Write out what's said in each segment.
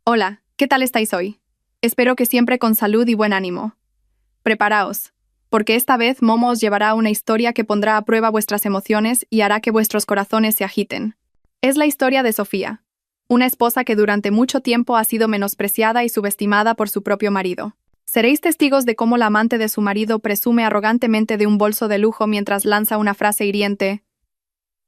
Hola, ¿qué tal estáis hoy? Espero que siempre con salud y buen ánimo. Preparaos, porque esta vez Momo os llevará a una historia que pondrá a prueba vuestras emociones y hará que vuestros corazones se agiten. Es la historia de Sofía, una esposa que durante mucho tiempo ha sido menospreciada y subestimada por su propio marido. Seréis testigos de cómo la amante de su marido presume arrogantemente de un bolso de lujo mientras lanza una frase hiriente: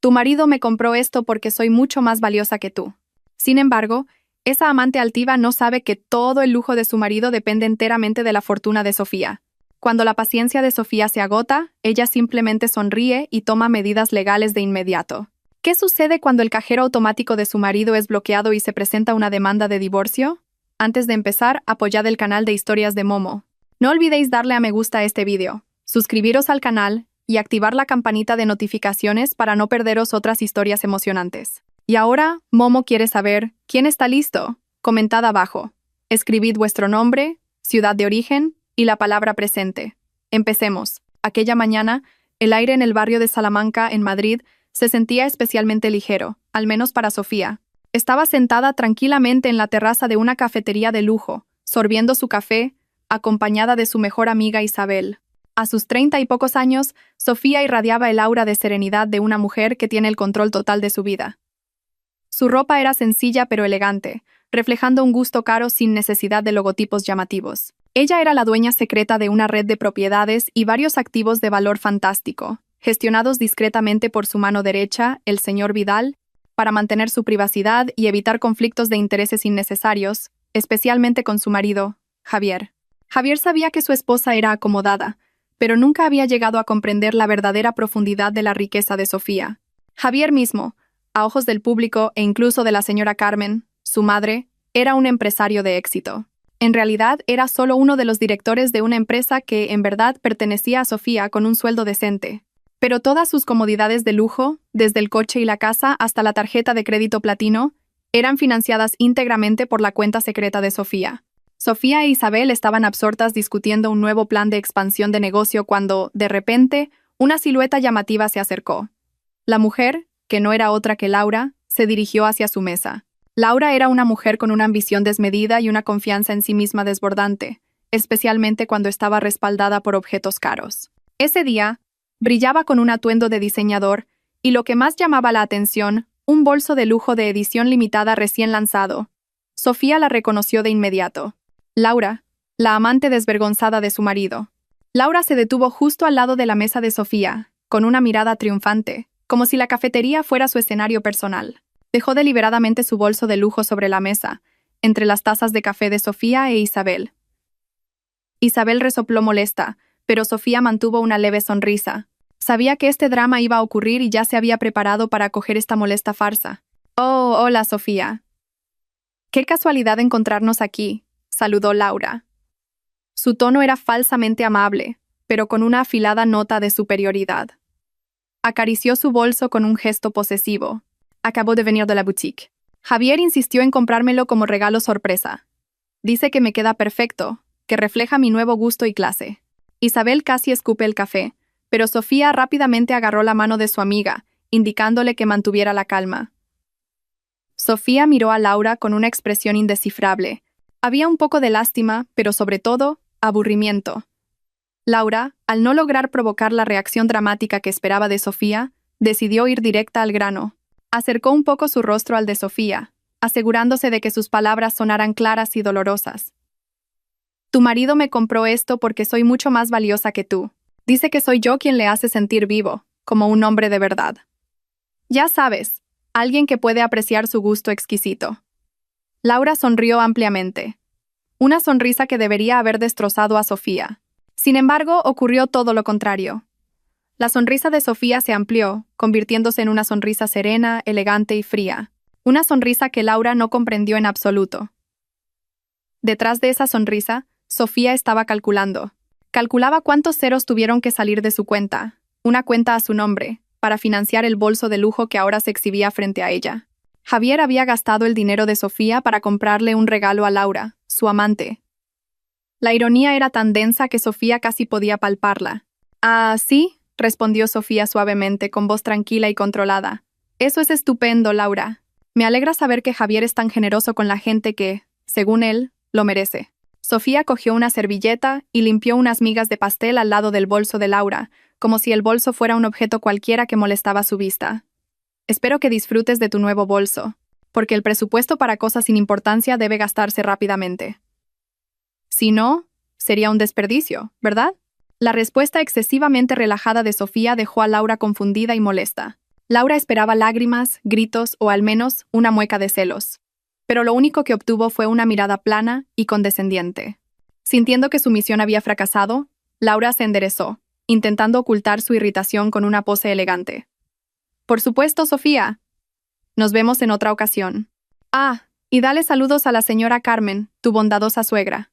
«Tu marido me compró esto porque soy mucho más valiosa que tú». Sin embargo, esa amante altiva no sabe que todo el lujo de su marido depende enteramente de la fortuna de Sofía. Cuando la paciencia de Sofía se agota, ella simplemente sonríe y toma medidas legales de inmediato. ¿Qué sucede cuando el cajero automático de su marido es bloqueado y se presenta una demanda de divorcio? Antes de empezar, apoyad el canal de historias de Momo. No olvidéis darle a me gusta a este vídeo, suscribiros al canal y activar la campanita de notificaciones para no perderos otras historias emocionantes. Y ahora, Momo quiere saber, ¿quién está listo? Comentad abajo. Escribid vuestro nombre, ciudad de origen y la palabra presente. Empecemos. Aquella mañana, el aire en el barrio de Salamanca, en Madrid, se sentía especialmente ligero, al menos para Sofía. Estaba sentada tranquilamente en la terraza de una cafetería de lujo, sorbiendo su café, acompañada de su mejor amiga Isabel. A sus 30 y pocos años, Sofía irradiaba el aura de serenidad de una mujer que tiene el control total de su vida. Su ropa era sencilla pero elegante, reflejando un gusto caro sin necesidad de logotipos llamativos. Ella era la dueña secreta de una red de propiedades y varios activos de valor fantástico, gestionados discretamente por su mano derecha, el señor Vidal, para mantener su privacidad y evitar conflictos de intereses innecesarios, especialmente con su marido, Javier. Javier sabía que su esposa era acomodada, pero nunca había llegado a comprender la verdadera profundidad de la riqueza de Sofía. Javier mismo, a ojos del público e incluso de la señora Carmen, su madre, era un empresario de éxito. En realidad, era solo uno de los directores de una empresa que, en verdad, pertenecía a Sofía con un sueldo decente. Pero todas sus comodidades de lujo, desde el coche y la casa hasta la tarjeta de crédito platino, eran financiadas íntegramente por la cuenta secreta de Sofía. Sofía e Isabel estaban absortas discutiendo un nuevo plan de expansión de negocio cuando, de repente, una silueta llamativa se acercó. La mujer, que no era otra que Laura, se dirigió hacia su mesa. Laura era una mujer con una ambición desmedida y una confianza en sí misma desbordante, especialmente cuando estaba respaldada por objetos caros. Ese día, brillaba con un atuendo de diseñador y, lo que más llamaba la atención, un bolso de lujo de edición limitada recién lanzado. Sofía la reconoció de inmediato. Laura, la amante desvergonzada de su marido. Laura se detuvo justo al lado de la mesa de Sofía, con una mirada triunfante, como si la cafetería fuera su escenario personal. Dejó deliberadamente su bolso de lujo sobre la mesa, entre las tazas de café de Sofía e Isabel. Isabel resopló molesta, pero Sofía mantuvo una leve sonrisa. Sabía que este drama iba a ocurrir y ya se había preparado para acoger esta molesta farsa. «Oh, hola, Sofía. Qué casualidad encontrarnos aquí», saludó Laura. Su tono era falsamente amable, pero con una afilada nota de superioridad. Acarició su bolso con un gesto posesivo. «Acabo de venir de la boutique. Javier insistió en comprármelo como regalo sorpresa. Dice que me queda perfecto, que refleja mi nuevo gusto y clase». Isabel casi escupe el café, pero Sofía rápidamente agarró la mano de su amiga, indicándole que mantuviera la calma. Sofía miró a Laura con una expresión indescifrable. Había un poco de lástima, pero sobre todo, aburrimiento. Laura, al no lograr provocar la reacción dramática que esperaba de Sofía, decidió ir directa al grano. Acercó un poco su rostro al de Sofía, asegurándose de que sus palabras sonaran claras y dolorosas. «Tu marido me compró esto porque soy mucho más valiosa que tú. Dice que soy yo quien le hace sentir vivo, como un hombre de verdad. Ya sabes, alguien que puede apreciar su gusto exquisito». Laura sonrió ampliamente. Una sonrisa que debería haber destrozado a Sofía. Sin embargo, ocurrió todo lo contrario. La sonrisa de Sofía se amplió, convirtiéndose en una sonrisa serena, elegante y fría. Una sonrisa que Laura no comprendió en absoluto. Detrás de esa sonrisa, Sofía estaba calculando. Calculaba cuántos ceros tuvieron que salir de su cuenta, una cuenta a su nombre, para financiar el bolso de lujo que ahora se exhibía frente a ella. Javier había gastado el dinero de Sofía para comprarle un regalo a Laura, su amante. La ironía era tan densa que Sofía casi podía palparla. «Ah, sí», respondió Sofía suavemente, con voz tranquila y controlada. «Eso es estupendo, Laura. Me alegra saber que Javier es tan generoso con la gente que, Según él, lo merece. Sofía cogió una servilleta y limpió unas migas de pastel al lado del bolso de Laura, como si el bolso fuera un objeto cualquiera que molestaba su vista. Espero que disfrutes de tu nuevo bolso, porque el presupuesto para cosas sin importancia debe gastarse rápidamente. Si no, sería un desperdicio, ¿verdad? La respuesta excesivamente relajada de Sofía dejó a Laura confundida y molesta. Laura esperaba lágrimas, gritos o al menos una mueca de celos. Pero lo único que obtuvo fue una mirada plana y condescendiente. Sintiendo que su misión había fracasado, Laura se enderezó, intentando ocultar su irritación con una pose elegante. Por supuesto, Sofía. Nos vemos en otra ocasión. Ah, y dale saludos a la señora Carmen, tu bondadosa suegra.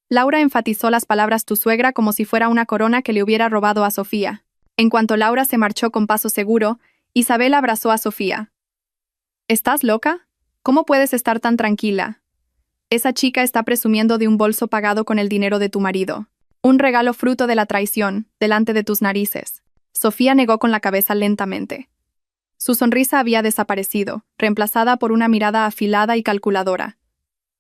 Laura enfatizó las palabras tu suegra como si fuera una corona que le hubiera robado a Sofía. En cuanto Laura se marchó con paso seguro, Isabel abrazó a Sofía. ¿Estás loca? ¿Cómo puedes estar tan tranquila? Esa chica está presumiendo de un bolso pagado con el dinero de tu marido. Un regalo fruto de la traición, delante de tus narices. Sofía negó con la cabeza lentamente. Su sonrisa había desaparecido, reemplazada por una mirada afilada y calculadora.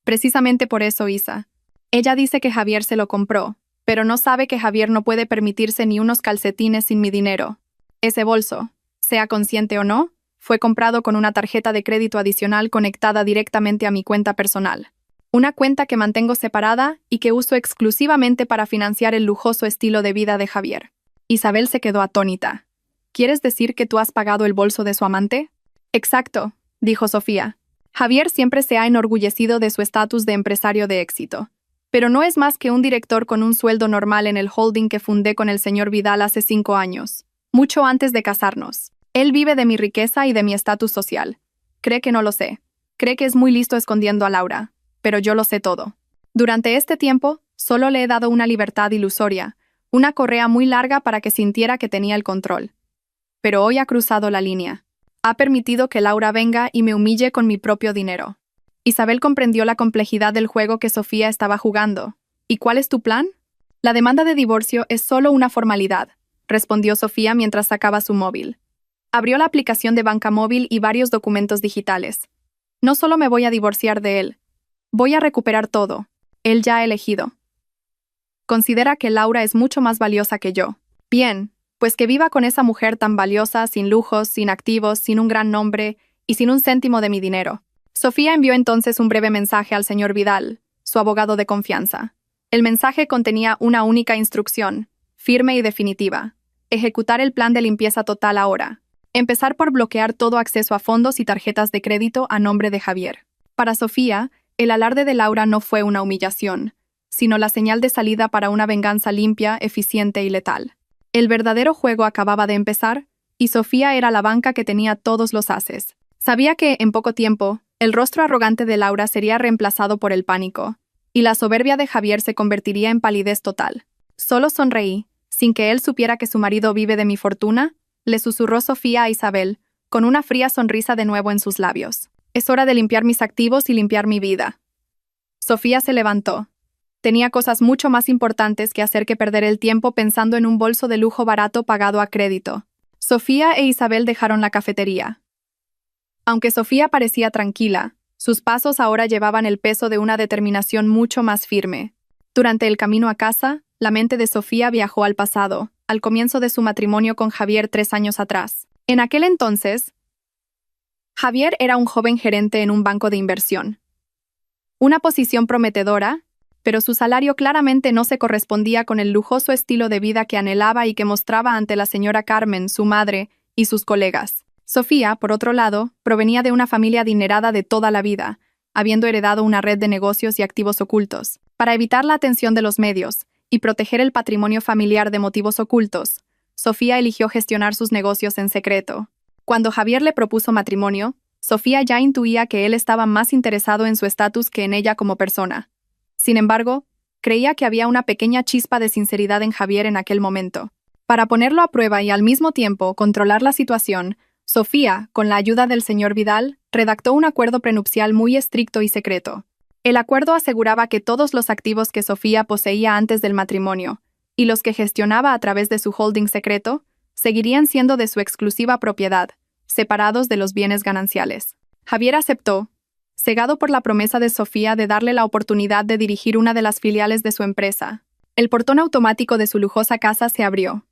Precisamente por eso, Isa. Ella dice que Javier se lo compró, pero no sabe que Javier no puede permitirse ni unos calcetines sin mi dinero. Ese bolso, sea consciente o no, fue comprado con una tarjeta de crédito adicional conectada directamente a mi cuenta personal. Una cuenta que mantengo separada y que uso exclusivamente para financiar el lujoso estilo de vida de Javier. Isabel se quedó atónita. ¿Quieres decir que tú has pagado el bolso de su amante? Exacto, dijo Sofía. Javier siempre se ha enorgullecido de su estatus de empresario de éxito. Pero no es más que un director con un sueldo normal en el holding que fundé con el señor Vidal hace 5 años, mucho antes de casarnos. Él vive de mi riqueza y de mi estatus social. Cree que no lo sé. Cree que es muy listo escondiendo a Laura. Pero yo lo sé todo. Durante este tiempo, solo le he dado una libertad ilusoria, una correa muy larga para que sintiera que tenía el control. Pero hoy ha cruzado la línea. Ha permitido que Laura venga y me humille con mi propio dinero. Isabel comprendió la complejidad del juego que Sofía estaba jugando. ¿Y cuál es tu plan? La demanda de divorcio es solo una formalidad, respondió Sofía mientras sacaba su móvil. Abrió la aplicación de banca móvil y varios documentos digitales. No solo me voy a divorciar de él. Voy a recuperar todo. Él ya ha elegido. Considera que Laura es mucho más valiosa que yo. Bien, pues que viva con esa mujer tan valiosa, sin lujos, sin activos, sin un gran nombre y sin un céntimo de mi dinero. Sofía envió entonces un breve mensaje al señor Vidal, su abogado de confianza. El mensaje contenía una única instrucción, firme y definitiva. Ejecutar el plan de limpieza total ahora. Empezar por bloquear todo acceso a fondos y tarjetas de crédito a nombre de Javier. Para Sofía, el alarde de Laura no fue una humillación, sino la señal de salida para una venganza limpia, eficiente y letal. El verdadero juego acababa de empezar, y Sofía era la banca que tenía todos los ases. Sabía que, en poco tiempo, el rostro arrogante de Laura sería reemplazado por el pánico, y la soberbia de Javier se convertiría en palidez total. Solo sonreí, sin que él supiera que su marido vive de mi fortuna, le susurró Sofía a Isabel, con una fría sonrisa de nuevo en sus labios. Es hora de limpiar mis activos y limpiar mi vida. Sofía se levantó. Tenía cosas mucho más importantes que hacer que perder el tiempo pensando en un bolso de lujo barato pagado a crédito. Sofía e Isabel dejaron la cafetería. Aunque Sofía parecía tranquila, sus pasos ahora llevaban el peso de una determinación mucho más firme. Durante el camino a casa, la mente de Sofía viajó al pasado, al comienzo de su matrimonio con Javier 3 años atrás. En aquel entonces, Javier era un joven gerente en un banco de inversión. Una posición prometedora, pero su salario claramente no se correspondía con el lujoso estilo de vida que anhelaba y que mostraba ante la señora Carmen, su madre, y sus colegas. Sofía, por otro lado, provenía de una familia adinerada de toda la vida, habiendo heredado una red de negocios y activos ocultos. Para evitar la atención de los medios y proteger el patrimonio familiar de motivos ocultos, Sofía eligió gestionar sus negocios en secreto. Cuando Javier le propuso matrimonio, Sofía ya intuía que él estaba más interesado en su estatus que en ella como persona. Sin embargo, creía que había una pequeña chispa de sinceridad en Javier en aquel momento. Para ponerlo a prueba y al mismo tiempo controlar la situación, Sofía, con la ayuda del señor Vidal, redactó un acuerdo prenupcial muy estricto y secreto. El acuerdo aseguraba que todos los activos que Sofía poseía antes del matrimonio, y los que gestionaba a través de su holding secreto, seguirían siendo de su exclusiva propiedad, separados de los bienes gananciales. Javier aceptó, cegado por la promesa de Sofía de darle la oportunidad de dirigir una de las filiales de su empresa. El portón automático de su lujosa casa se abrió.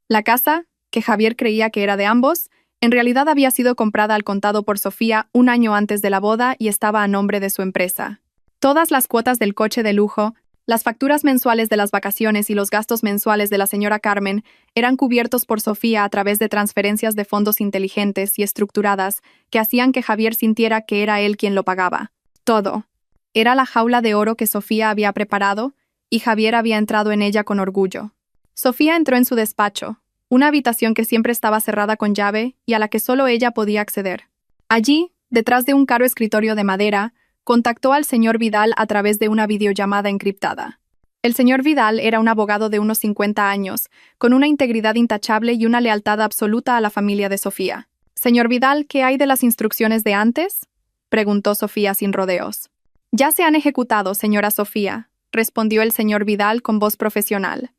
La casa, que Javier creía que era de ambos, en realidad había sido comprada al contado por Sofía un año antes de la boda y estaba a nombre de su empresa. Todas las cuotas del coche de lujo, las facturas mensuales de las vacaciones y los gastos mensuales de la señora Carmen eran cubiertos por Sofía a través de transferencias de fondos inteligentes y estructuradas que hacían que Javier sintiera que era él quien lo pagaba. Todo. Era la jaula de oro que Sofía había preparado y Javier había entrado en ella con orgullo. Sofía entró en su despacho, una habitación que siempre estaba cerrada con llave y a la que solo ella podía acceder. Allí, detrás de un caro escritorio de madera, contactó al señor Vidal a través de una videollamada encriptada. El señor Vidal era un abogado de unos 50 años, con una integridad intachable y una lealtad absoluta a la familia de Sofía. «Señor Vidal, ¿qué hay de las instrucciones de antes?», preguntó Sofía sin rodeos. «Ya se han ejecutado, señora Sofía», respondió el señor Vidal con voz profesional.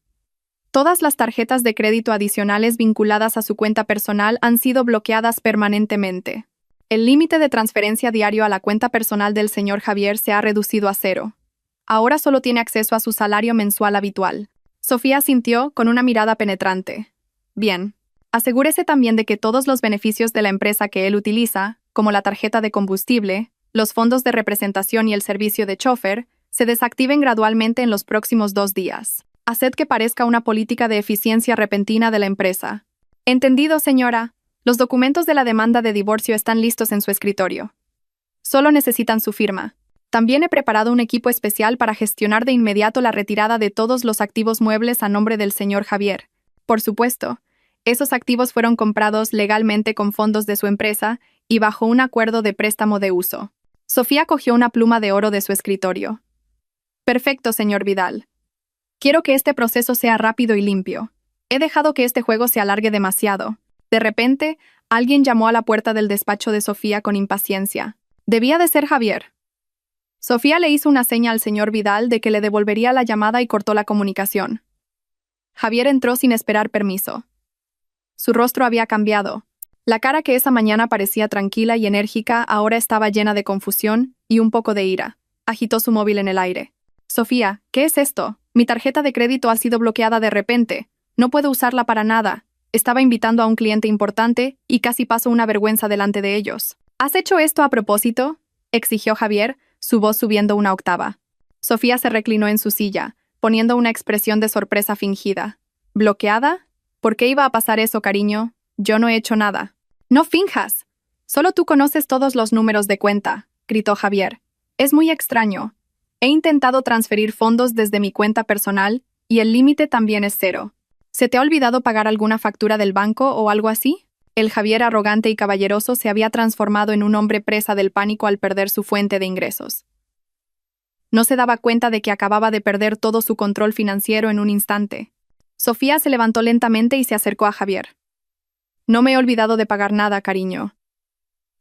Todas las tarjetas de crédito adicionales vinculadas a su cuenta personal han sido bloqueadas permanentemente. El límite de transferencia diario a la cuenta personal del señor Javier se ha reducido a 0. Ahora solo tiene acceso a su salario mensual habitual. Sofía asintió con una mirada penetrante. Bien. Asegúrese también de que todos los beneficios de la empresa que él utiliza, como la tarjeta de combustible, los fondos de representación y el servicio de chofer, se desactiven gradualmente en los próximos 2 días. Haced que parezca una política de eficiencia repentina de la empresa. Entendido, señora. Los documentos de la demanda de divorcio están listos en su escritorio. Solo necesitan su firma. También he preparado un equipo especial para gestionar de inmediato la retirada de todos los activos muebles a nombre del señor Javier. Por supuesto, esos activos fueron comprados legalmente con fondos de su empresa y bajo un acuerdo de préstamo de uso. Sofía cogió una pluma de oro de su escritorio. Perfecto, señor Vidal. Quiero que este proceso sea rápido y limpio. He dejado que este juego se alargue demasiado. De repente, alguien llamó a la puerta del despacho de Sofía con impaciencia. Debía de ser Javier. Sofía le hizo una seña al señor Vidal de que le devolvería la llamada y cortó la comunicación. Javier entró sin esperar permiso. Su rostro había cambiado. La cara que esa mañana parecía tranquila y enérgica ahora estaba llena de confusión y un poco de ira. Agitó su móvil en el aire. «Sofía, ¿qué es esto? Mi tarjeta de crédito ha sido bloqueada de repente. No puedo usarla para nada. Estaba invitando a un cliente importante y casi paso una vergüenza delante de ellos». «¿Has hecho esto a propósito?», exigió Javier, su voz subiendo una octava. Sofía se reclinó en su silla, poniendo una expresión de sorpresa fingida. «¿Bloqueada? ¿Por qué iba a pasar eso, cariño? Yo no he hecho nada». «No finjas. Solo tú conoces todos los números de cuenta», gritó Javier. «Es muy extraño. He intentado transferir fondos desde mi cuenta personal y el límite también es 0. ¿Se te ha olvidado pagar alguna factura del banco o algo así?». El Javier arrogante y caballeroso se había transformado en un hombre presa del pánico al perder su fuente de ingresos. No se daba cuenta de que acababa de perder todo su control financiero en un instante. Sofía se levantó lentamente y se acercó a Javier. «No me he olvidado de pagar nada, cariño.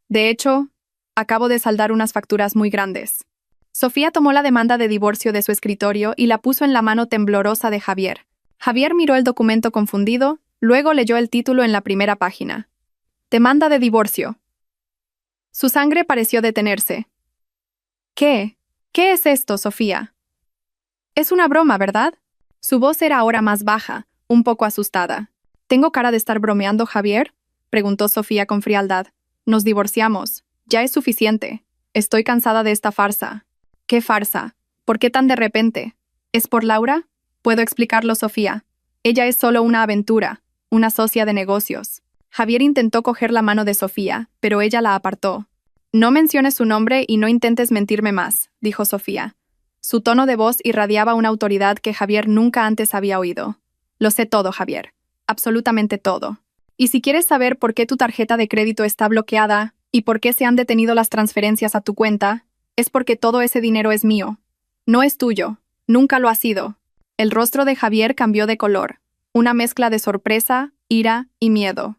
De hecho, acabo de saldar unas facturas muy grandes». Sofía tomó la demanda de divorcio de su escritorio y la puso en la mano temblorosa de Javier. Javier miró el documento confundido, luego leyó el título en la primera página. «Demanda de divorcio». Su sangre pareció detenerse. «¿Qué? ¿Qué es esto, Sofía? Es una broma, ¿verdad?». Su voz era ahora más baja, un poco asustada. «¿Tengo cara de estar bromeando, Javier?», preguntó Sofía con frialdad. «Nos divorciamos. Ya es suficiente. Estoy cansada de esta farsa». «¿Qué farsa? ¿Por qué tan de repente? ¿Es por Laura?». «Puedo explicarlo, Sofía. Ella es solo una aventura, una socia de negocios». Javier intentó coger la mano de Sofía, pero ella la apartó. «No menciones su nombre y no intentes mentirme más», dijo Sofía. Su tono de voz irradiaba una autoridad que Javier nunca antes había oído. «Lo sé todo, Javier. Absolutamente todo. Y si quieres saber por qué tu tarjeta de crédito está bloqueada y por qué se han detenido las transferencias a tu cuenta, es porque todo ese dinero es mío. No es tuyo. Nunca lo ha sido». El rostro de Javier cambió de color, una mezcla de sorpresa, ira y miedo.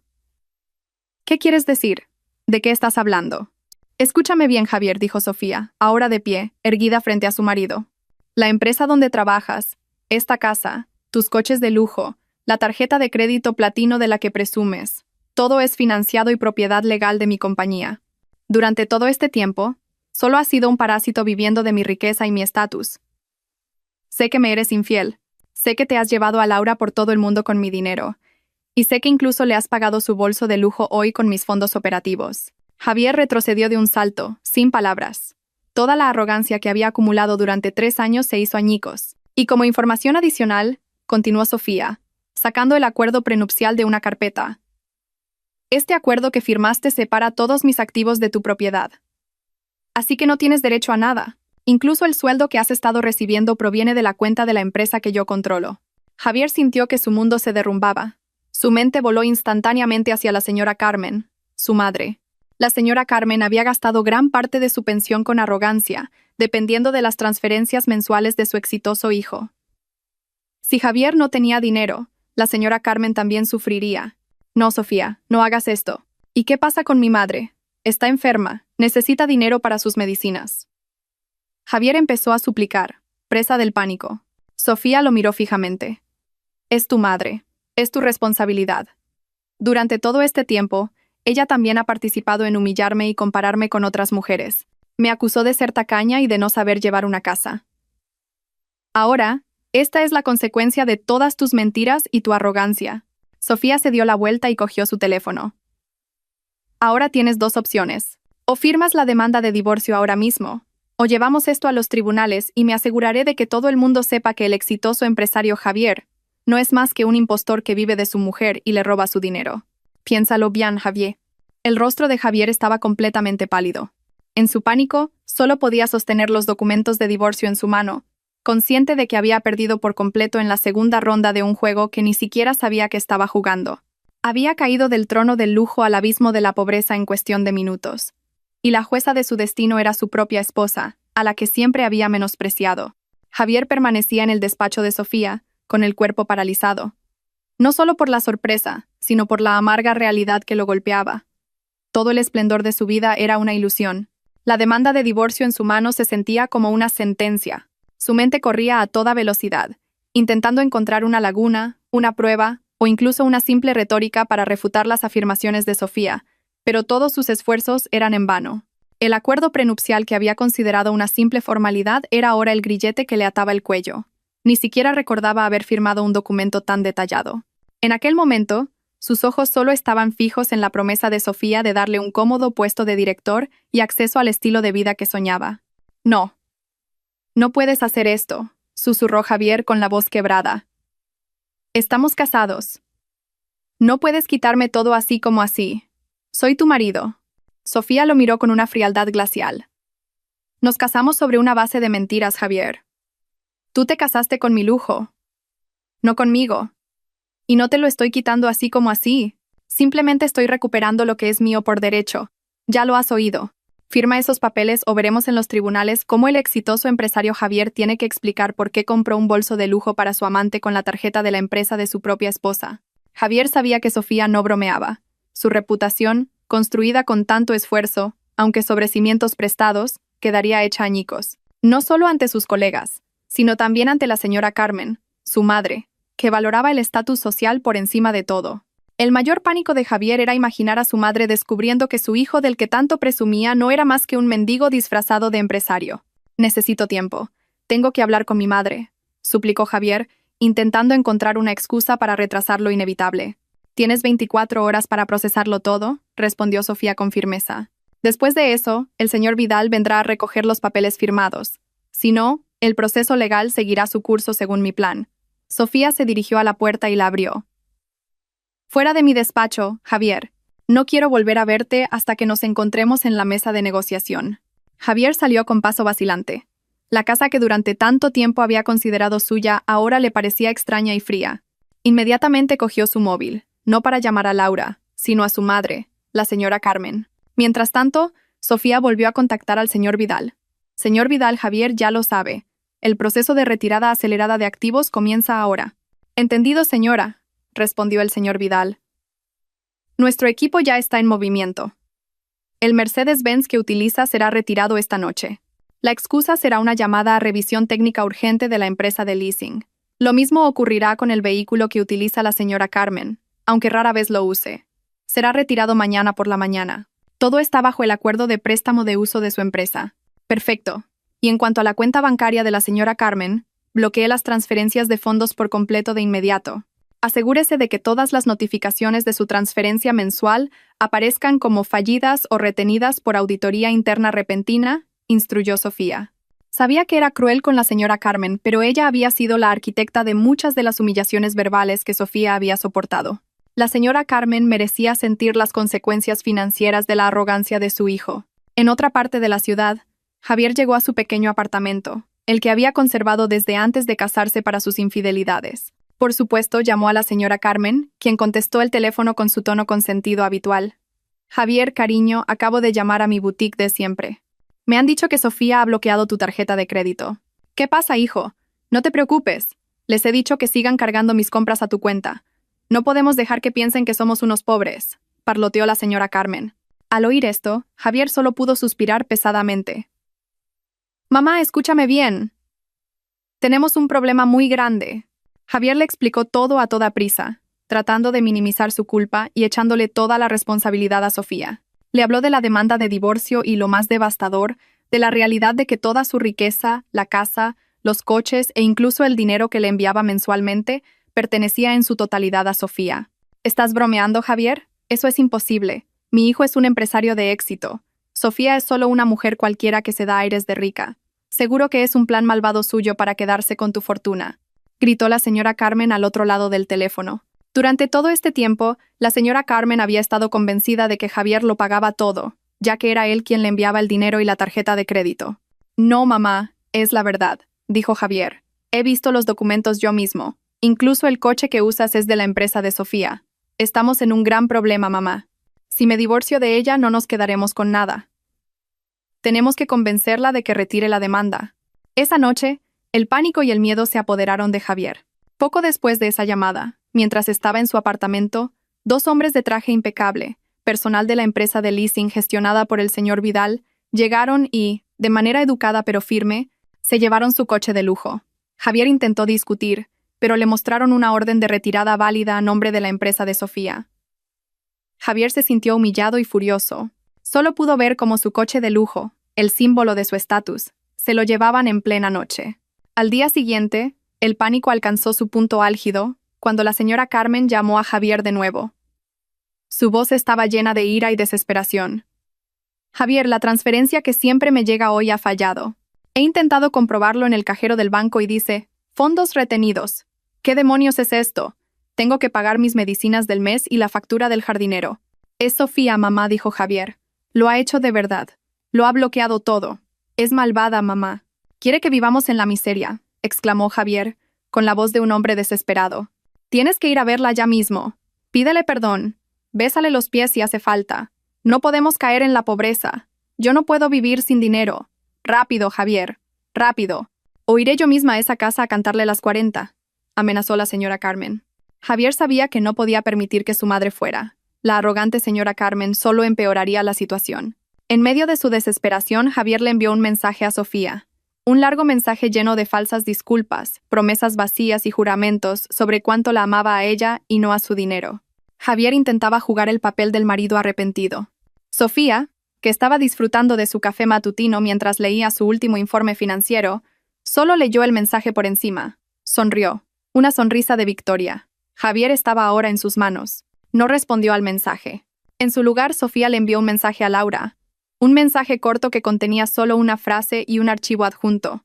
«¿Qué quieres decir? ¿De qué estás hablando?». «Escúchame bien, Javier», dijo Sofía, ahora de pie, erguida frente a su marido. «La empresa donde trabajas, esta casa, tus coches de lujo, la tarjeta de crédito platino de la que presumes, todo es financiado y propiedad legal de mi compañía. Durante todo este tiempo, Solo has sido un parásito viviendo de mi riqueza y mi estatus. Sé que me eres infiel. Sé que te has llevado a Laura por todo el mundo con mi dinero. Y sé que incluso le has pagado su bolso de lujo hoy con mis fondos operativos. Javier retrocedió de un salto, sin palabras. Toda la arrogancia que había acumulado durante 3 años se hizo añicos. Y como información adicional, continuó Sofía, sacando el acuerdo prenupcial de una carpeta. Este acuerdo que firmaste separa todos mis activos de tu propiedad. Así que no tienes derecho a nada. Incluso el sueldo que has estado recibiendo proviene de la cuenta de la empresa que yo controlo. Javier sintió que su mundo se derrumbaba. Su mente voló instantáneamente hacia la señora Carmen, su madre. La señora Carmen había gastado gran parte de su pensión con arrogancia, dependiendo de las transferencias mensuales de su exitoso hijo. Si Javier no tenía dinero, la señora Carmen también sufriría. No, Sofía, no hagas esto. ¿Y qué pasa con mi madre? Está enferma, necesita dinero para sus medicinas. Javier empezó a suplicar, presa del pánico. Sofía lo miró fijamente. Es tu madre, es tu responsabilidad. Durante todo este tiempo, ella también ha participado en humillarme y compararme con otras mujeres. Me acusó de ser tacaña y de no saber llevar una casa. Ahora, esta es la consecuencia de todas tus mentiras y tu arrogancia. Sofía se dio la vuelta y cogió su teléfono. Ahora tienes 2 opciones. O firmas la demanda de divorcio ahora mismo, o llevamos esto a los tribunales y me aseguraré de que todo el mundo sepa que el exitoso empresario Javier no es más que un impostor que vive de su mujer y le roba su dinero. Piénsalo bien, Javier. El rostro de Javier estaba completamente pálido. En su pánico, solo podía sostener los documentos de divorcio en su mano, consciente de que había perdido por completo en la segunda ronda de un juego que ni siquiera sabía que estaba jugando. Había caído del trono del lujo al abismo de la pobreza en cuestión de minutos. Y la jueza de su destino era su propia esposa, a la que siempre había menospreciado. Javier permanecía en el despacho de Sofía, con el cuerpo paralizado. No solo por la sorpresa, sino por la amarga realidad que lo golpeaba. Todo el esplendor de su vida era una ilusión. La demanda de divorcio en su mano se sentía como una sentencia. Su mente corría a toda velocidad, intentando encontrar una laguna, una prueba, o incluso una simple retórica para refutar las afirmaciones de Sofía, pero todos sus esfuerzos eran en vano. El acuerdo prenupcial que había considerado una simple formalidad era ahora el grillete que le ataba el cuello. Ni siquiera recordaba haber firmado un documento tan detallado. En aquel momento, sus ojos solo estaban fijos en la promesa de Sofía de darle un cómodo puesto de director y acceso al estilo de vida que soñaba. No. No puedes hacer esto, susurró Javier con la voz quebrada. Estamos casados. No puedes quitarme todo así como así. Soy tu marido. Sofía lo miró con una frialdad glacial. Nos casamos sobre una base de mentiras, Javier. Tú te casaste con mi lujo. No conmigo. Y no te lo estoy quitando así como así. Simplemente estoy recuperando lo que es mío por derecho. Ya lo has oído. Firma esos papeles o veremos en los tribunales cómo el exitoso empresario Javier tiene que explicar por qué compró un bolso de lujo para su amante con la tarjeta de la empresa de su propia esposa. Javier sabía que Sofía no bromeaba. Su reputación, construida con tanto esfuerzo, aunque sobre cimientos prestados, quedaría hecha añicos. No solo ante sus colegas, sino también ante la señora Carmen, su madre, que valoraba el estatus social por encima de todo. El mayor pánico de Javier era imaginar a su madre descubriendo que su hijo del que tanto presumía no era más que un mendigo disfrazado de empresario. Necesito tiempo. Tengo que hablar con mi madre, suplicó Javier, intentando encontrar una excusa para retrasar lo inevitable. «¿Tienes 24 horas para procesarlo todo?», respondió Sofía con firmeza. «Después de eso, el señor Vidal vendrá a recoger los papeles firmados. Si no, el proceso legal seguirá su curso según mi plan». Sofía se dirigió a la puerta y la abrió. «Fuera de mi despacho, Javier. No quiero volver a verte hasta que nos encontremos en la mesa de negociación». Javier salió con paso vacilante. La casa que durante tanto tiempo había considerado suya ahora le parecía extraña y fría. Inmediatamente cogió su móvil, no para llamar a Laura, sino a su madre, la señora Carmen. Mientras tanto, Sofía volvió a contactar al señor Vidal. «Señor Vidal, Javier ya lo sabe. El proceso de retirada acelerada de activos comienza ahora». «Entendido, señora», respondió el señor Vidal. «Nuestro equipo ya está en movimiento. El Mercedes-Benz que utiliza será retirado esta noche. La excusa será una llamada a revisión técnica urgente de la empresa de leasing. Lo mismo ocurrirá con el vehículo que utiliza la señora Carmen, aunque rara vez lo use. Será retirado mañana por la mañana. Todo está bajo el acuerdo de préstamo de uso de su empresa. Perfecto. Y en cuanto a la cuenta bancaria de la señora Carmen, bloquee las transferencias de fondos por completo de inmediato. Asegúrese de que todas las notificaciones de su transferencia mensual aparezcan como fallidas o retenidas por auditoría interna repentina, instruyó Sofía. Sabía que era cruel con la señora Carmen, pero ella había sido la arquitecta de muchas de las humillaciones verbales que Sofía había soportado. La señora Carmen merecía sentir las consecuencias financieras de la arrogancia de su hijo. En otra parte de la ciudad, Javier llegó a su pequeño apartamento, el que había conservado desde antes de casarse para sus infidelidades. Por supuesto, llamó a la señora Carmen, quien contestó el teléfono con su tono consentido habitual. Javier, cariño, acabo de llamar a mi boutique de siempre. Me han dicho que Sofía ha bloqueado tu tarjeta de crédito. ¿Qué pasa, hijo? No te preocupes. Les he dicho que sigan cargando mis compras a tu cuenta. No podemos dejar que piensen que somos unos pobres, parloteó la señora Carmen. Al oír esto, Javier solo pudo suspirar pesadamente. Mamá, escúchame bien. Tenemos un problema muy grande. Javier le explicó todo a toda prisa, tratando de minimizar su culpa y echándole toda la responsabilidad a Sofía. Le habló de la demanda de divorcio y, lo más devastador, de la realidad de que toda su riqueza, la casa, los coches e incluso el dinero que le enviaba mensualmente pertenecía en su totalidad a Sofía. ¿Estás bromeando, Javier? Eso es imposible. Mi hijo es un empresario de éxito. Sofía es solo una mujer cualquiera que se da aires de rica. Seguro que es un plan malvado suyo para quedarse con tu fortuna, gritó la señora Carmen al otro lado del teléfono. Durante todo este tiempo, la señora Carmen había estado convencida de que Javier lo pagaba todo, ya que era él quien le enviaba el dinero y la tarjeta de crédito. No, mamá, es la verdad, dijo Javier. He visto los documentos yo mismo. Incluso el coche que usas es de la empresa de Sofía. Estamos en un gran problema, mamá. Si me divorcio de ella, no nos quedaremos con nada. Tenemos que convencerla de que retire la demanda. Esa noche, el pánico y el miedo se apoderaron de Javier. Poco después de esa llamada, mientras estaba en su apartamento, dos hombres de traje impecable, personal de la empresa de leasing gestionada por el señor Vidal, llegaron y, de manera educada pero firme, se llevaron su coche de lujo. Javier intentó discutir, pero le mostraron una orden de retirada válida a nombre de la empresa de Sofía. Javier se sintió humillado y furioso. Solo pudo ver cómo su coche de lujo, el símbolo de su estatus, se lo llevaban en plena noche. Al día siguiente, el pánico alcanzó su punto álgido cuando la señora Carmen llamó a Javier de nuevo. Su voz estaba llena de ira y desesperación. Javier, la transferencia que siempre me llega hoy ha fallado. He intentado comprobarlo en el cajero del banco y dice, fondos retenidos. ¿Qué demonios es esto? Tengo que pagar mis medicinas del mes y la factura del jardinero. Es Sofía, mamá, dijo Javier. Lo ha hecho de verdad. Lo ha bloqueado todo. Es malvada, mamá. Quiere que vivamos en la miseria, exclamó Javier, con la voz de un hombre desesperado. Tienes que ir a verla ya mismo. Pídele perdón. Bésale los pies si hace falta. No podemos caer en la pobreza. Yo no puedo vivir sin dinero. Rápido, Javier. Rápido. O iré yo misma a esa casa a cantarle las 40, amenazó la señora Carmen. Javier sabía que no podía permitir que su madre fuera. La arrogante señora Carmen solo empeoraría la situación. En medio de su desesperación, Javier le envió un mensaje a Sofía. Un largo mensaje lleno de falsas disculpas, promesas vacías y juramentos sobre cuánto la amaba a ella y no a su dinero. Javier intentaba jugar el papel del marido arrepentido. Sofía, que estaba disfrutando de su café matutino mientras leía su último informe financiero, solo leyó el mensaje por encima. Sonrió. Una sonrisa de victoria. Javier estaba ahora en sus manos. No respondió al mensaje. En su lugar, Sofía le envió un mensaje a Laura. Un mensaje corto que contenía solo una frase y un archivo adjunto.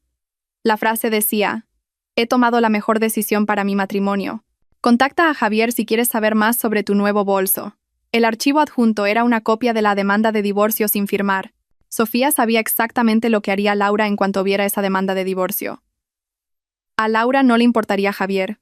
La frase decía: he tomado la mejor decisión para mi matrimonio. Contacta a Javier si quieres saber más sobre tu nuevo bolso. El archivo adjunto era una copia de la demanda de divorcio sin firmar. Sofía sabía exactamente lo que haría Laura en cuanto viera esa demanda de divorcio. A Laura no le importaría Javier.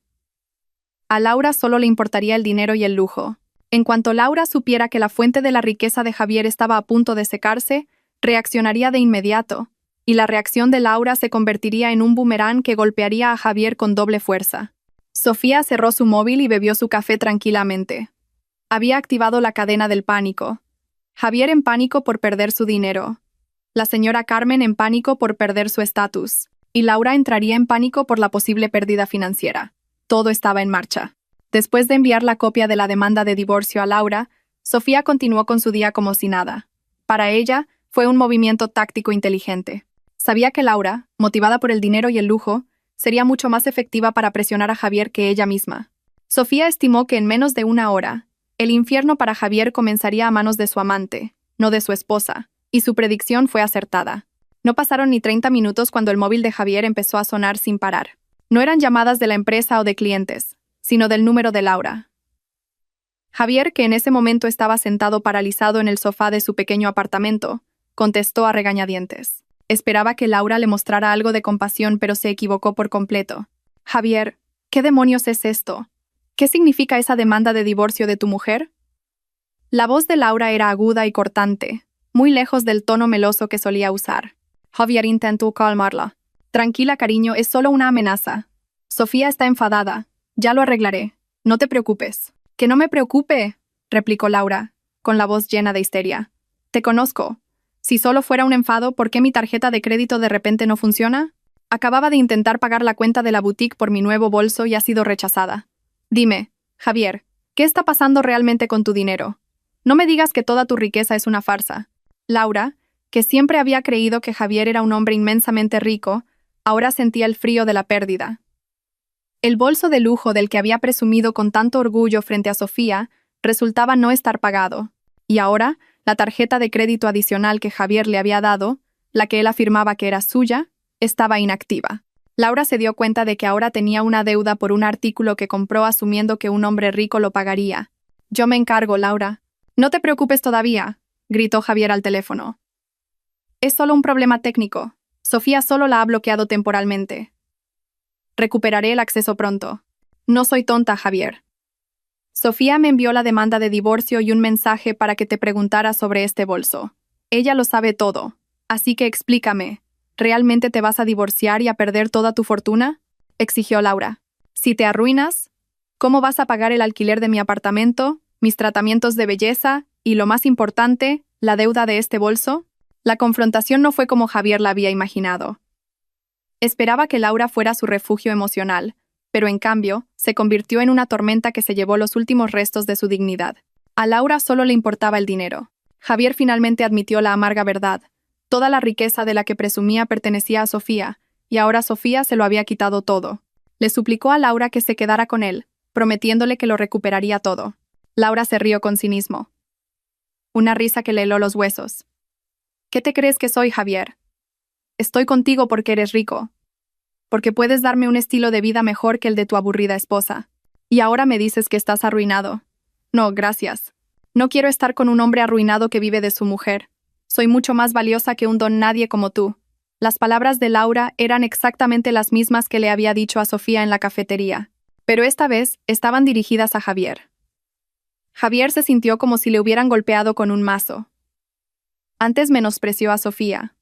A Laura solo le importaría el dinero y el lujo. En cuanto Laura supiera que la fuente de la riqueza de Javier estaba a punto de secarse, reaccionaría de inmediato, y la reacción de Laura se convertiría en un boomerang que golpearía a Javier con doble fuerza. Sofía cerró su móvil y bebió su café tranquilamente. Había activado la cadena del pánico. Javier en pánico por perder su dinero. La señora Carmen en pánico por perder su estatus. Y Laura entraría en pánico por la posible pérdida financiera. Todo estaba en marcha. Después de enviar la copia de la demanda de divorcio a Laura, Sofía continuó con su día como si nada. Para ella, fue un movimiento táctico inteligente. Sabía que Laura, motivada por el dinero y el lujo, sería mucho más efectiva para presionar a Javier que ella misma. Sofía estimó que en menos de una hora, el infierno para Javier comenzaría a manos de su amante, no de su esposa, y su predicción fue acertada. No pasaron ni 30 minutos cuando el móvil de Javier empezó a sonar sin parar. No eran llamadas de la empresa o de clientes, sino del número de Laura. Javier, que en ese momento estaba sentado paralizado en el sofá de su pequeño apartamento, contestó a regañadientes. Esperaba que Laura le mostrara algo de compasión, pero se equivocó por completo. Javier, ¿qué demonios es esto? ¿Qué significa esa demanda de divorcio de tu mujer? La voz de Laura era aguda y cortante, muy lejos del tono meloso que solía usar. Javier intentó calmarla. Tranquila, cariño, es solo una amenaza. Sofía está enfadada. Ya lo arreglaré. No te preocupes. Que no me preocupe, replicó Laura, con la voz llena de histeria. Te conozco. Si solo fuera un enfado, ¿por qué mi tarjeta de crédito de repente no funciona? Acababa de intentar pagar la cuenta de la boutique por mi nuevo bolso y ha sido rechazada. Dime, Javier, ¿qué está pasando realmente con tu dinero? No me digas que toda tu riqueza es una farsa. Laura, que siempre había creído que Javier era un hombre inmensamente rico, ahora sentía el frío de la pérdida. El bolso de lujo del que había presumido con tanto orgullo frente a Sofía resultaba no estar pagado, y ahora la tarjeta de crédito adicional que Javier le había dado, la que él afirmaba que era suya, estaba inactiva. Laura se dio cuenta de que ahora tenía una deuda por un artículo que compró asumiendo que un hombre rico lo pagaría. Yo me encargo, Laura. No te preocupes todavía, gritó Javier al teléfono. Es solo un problema técnico. Sofía solo la ha bloqueado temporalmente. Recuperaré el acceso pronto. No soy tonta, Javier. Sofía me envió la demanda de divorcio y un mensaje para que te preguntara sobre este bolso. Ella lo sabe todo. Así que explícame. ¿Realmente te vas a divorciar y a perder toda tu fortuna? Exigió Laura. Si te arruinas, ¿cómo vas a pagar el alquiler de mi apartamento, mis tratamientos de belleza y, lo más importante, la deuda de este bolso? La confrontación no fue como Javier la había imaginado. Esperaba que Laura fuera su refugio emocional, pero en cambio, se convirtió en una tormenta que se llevó los últimos restos de su dignidad. A Laura solo le importaba el dinero. Javier finalmente admitió la amarga verdad. Toda la riqueza de la que presumía pertenecía a Sofía, y ahora Sofía se lo había quitado todo. Le suplicó a Laura que se quedara con él, prometiéndole que lo recuperaría todo. Laura se rió con cinismo. Una risa que le heló los huesos. ¿Qué te crees que soy, Javier? Estoy contigo porque eres rico. Porque puedes darme un estilo de vida mejor que el de tu aburrida esposa. Y ahora me dices que estás arruinado. No, gracias. No quiero estar con un hombre arruinado que vive de su mujer. Soy mucho más valiosa que un don nadie como tú. Las palabras de Laura eran exactamente las mismas que le había dicho a Sofía en la cafetería, pero esta vez estaban dirigidas a Javier. Javier se sintió como si le hubieran golpeado con un mazo. Antes menospreció a Sofía.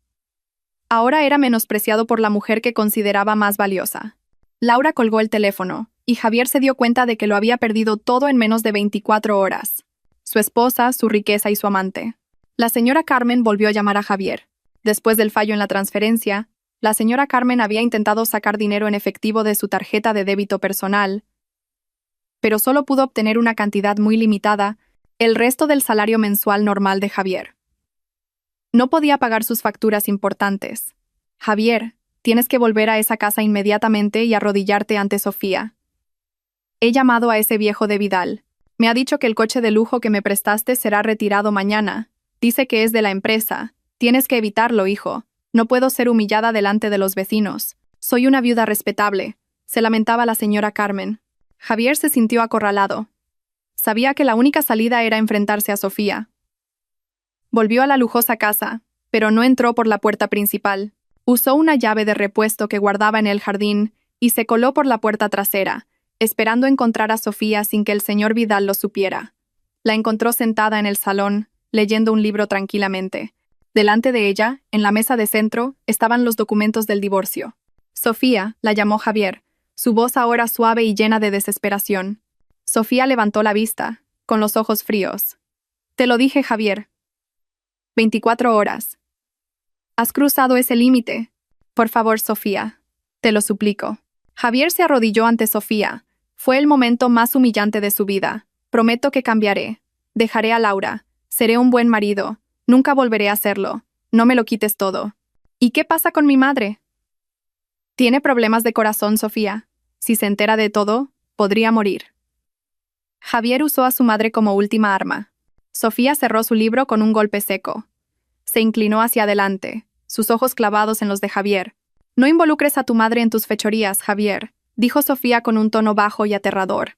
Ahora era menospreciado por la mujer que consideraba más valiosa. Laura colgó el teléfono, y Javier se dio cuenta de que lo había perdido todo en menos de 24 horas. Su esposa, su riqueza y su amante. La señora Carmen volvió a llamar a Javier. Después del fallo en la transferencia, la señora Carmen había intentado sacar dinero en efectivo de su tarjeta de débito personal, pero solo pudo obtener una cantidad muy limitada, el resto del salario mensual normal de Javier. No podía pagar sus facturas importantes. Javier, tienes que volver a esa casa inmediatamente y arrodillarte ante Sofía. He llamado a ese viejo de Vidal. Me ha dicho que el coche de lujo que me prestaste será retirado mañana. Dice que es de la empresa. Tienes que evitarlo, hijo. No puedo ser humillada delante de los vecinos. Soy una viuda respetable, se lamentaba la señora Carmen. Javier se sintió acorralado. Sabía que la única salida era enfrentarse a Sofía. Volvió a la lujosa casa, pero no entró por la puerta principal. Usó una llave de repuesto que guardaba en el jardín y se coló por la puerta trasera, esperando encontrar a Sofía sin que el señor Vidal lo supiera. La encontró sentada en el salón, leyendo un libro tranquilamente. Delante de ella, en la mesa de centro, estaban los documentos del divorcio. Sofía, la llamó Javier, su voz ahora suave y llena de desesperación. Sofía levantó la vista, con los ojos fríos. Te lo dije, Javier. 24 horas. Has cruzado ese límite. Por favor, Sofía. Te lo suplico. Javier se arrodilló ante Sofía. Fue el momento más humillante de su vida. Prometo que cambiaré. Dejaré a Laura. Seré un buen marido. Nunca volveré a hacerlo. No me lo quites todo. ¿Y qué pasa con mi madre? Tiene problemas de corazón, Sofía. Si se entera de todo, podría morir. Javier usó a su madre como última arma. Sofía cerró su libro con un golpe seco. Se inclinó hacia adelante, sus ojos clavados en los de Javier. No involucres a tu madre en tus fechorías, Javier, dijo Sofía con un tono bajo y aterrador.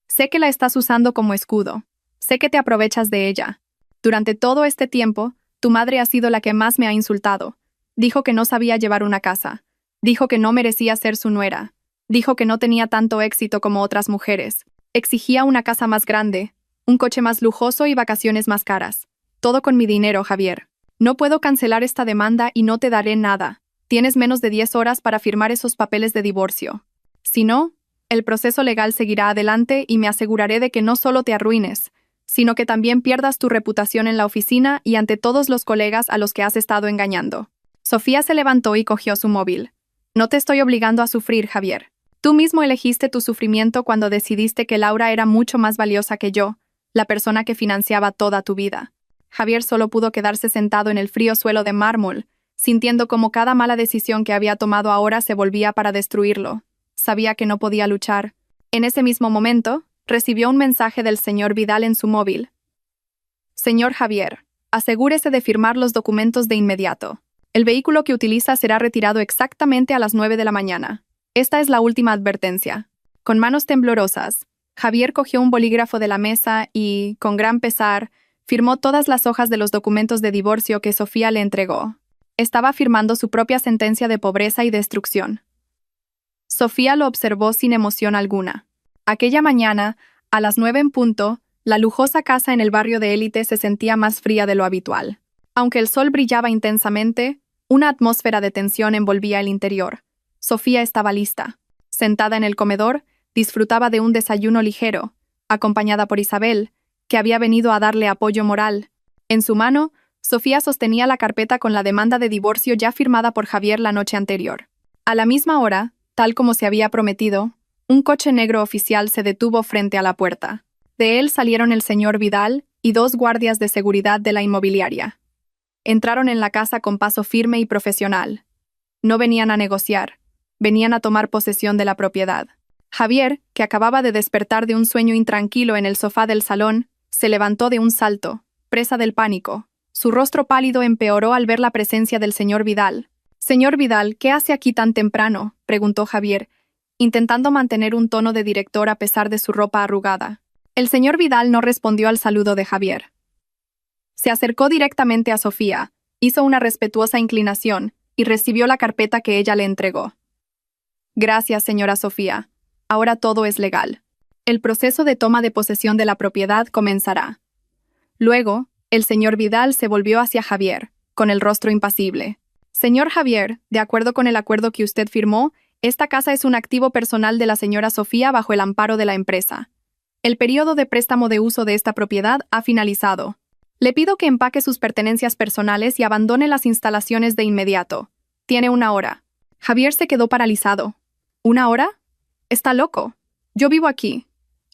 Sé que la estás usando como escudo. Sé que te aprovechas de ella. Durante todo este tiempo, tu madre ha sido la que más me ha insultado. Dijo que no sabía llevar una casa. Dijo que no merecía ser su nuera. Dijo que no tenía tanto éxito como otras mujeres. Exigía una casa más grande, un coche más lujoso y vacaciones más caras. Todo con mi dinero, Javier. No puedo cancelar esta demanda y no te daré nada. Tienes menos de 10 horas para firmar esos papeles de divorcio. Si no, el proceso legal seguirá adelante y me aseguraré de que no solo te arruines, sino que también pierdas tu reputación en la oficina y ante todos los colegas a los que has estado engañando. Sofía se levantó y cogió su móvil. No te estoy obligando a sufrir, Javier. Tú mismo elegiste tu sufrimiento cuando decidiste que Laura era mucho más valiosa que yo, la persona que financiaba toda tu vida. Javier solo pudo quedarse sentado en el frío suelo de mármol, sintiendo como cada mala decisión que había tomado ahora se volvía para destruirlo. Sabía que no podía luchar. En ese mismo momento, recibió un mensaje del señor Vidal en su móvil. Señor Javier, asegúrese de firmar los documentos de inmediato. El vehículo que utiliza será retirado exactamente a las 9 de la mañana. Esta es la última advertencia. Con manos temblorosas, Javier cogió un bolígrafo de la mesa y, con gran pesar, firmó todas las hojas de los documentos de divorcio que Sofía le entregó. Estaba firmando su propia sentencia de pobreza y destrucción. Sofía lo observó sin emoción alguna. Aquella mañana, a las 9 en punto, la lujosa casa en el barrio de élite se sentía más fría de lo habitual. Aunque el sol brillaba intensamente, una atmósfera de tensión envolvía el interior. Sofía estaba lista. Sentada en el comedor, disfrutaba de un desayuno ligero, acompañada por Isabel, que había venido a darle apoyo moral. En su mano, Sofía sostenía la carpeta con la demanda de divorcio ya firmada por Javier la noche anterior. A la misma hora, tal como se había prometido, un coche negro oficial se detuvo frente a la puerta. De él salieron el señor Vidal y 2 guardias de seguridad de la inmobiliaria. Entraron en la casa con paso firme y profesional. No venían a negociar, venían a tomar posesión de la propiedad. Javier, que acababa de despertar de un sueño intranquilo en el sofá del salón, se levantó de un salto, presa del pánico. Su rostro pálido empeoró al ver la presencia del señor Vidal. «Señor Vidal, ¿qué hace aquí tan temprano?», preguntó Javier, intentando mantener un tono de director a pesar de su ropa arrugada. El señor Vidal no respondió al saludo de Javier. Se acercó directamente a Sofía, hizo una respetuosa inclinación y recibió la carpeta que ella le entregó. «Gracias, señora Sofía. Ahora todo es legal. El proceso de toma de posesión de la propiedad comenzará». Luego, el señor Vidal se volvió hacia Javier, con el rostro impasible. «Señor Javier, de acuerdo con el acuerdo que usted firmó, esta casa es un activo personal de la señora Sofía bajo el amparo de la empresa. El periodo de préstamo de uso de esta propiedad ha finalizado. Le pido que empaque sus pertenencias personales y abandone las instalaciones de inmediato. Tiene 1 hora». Javier se quedó paralizado. ¿1 hora? Está loco. Yo vivo aquí.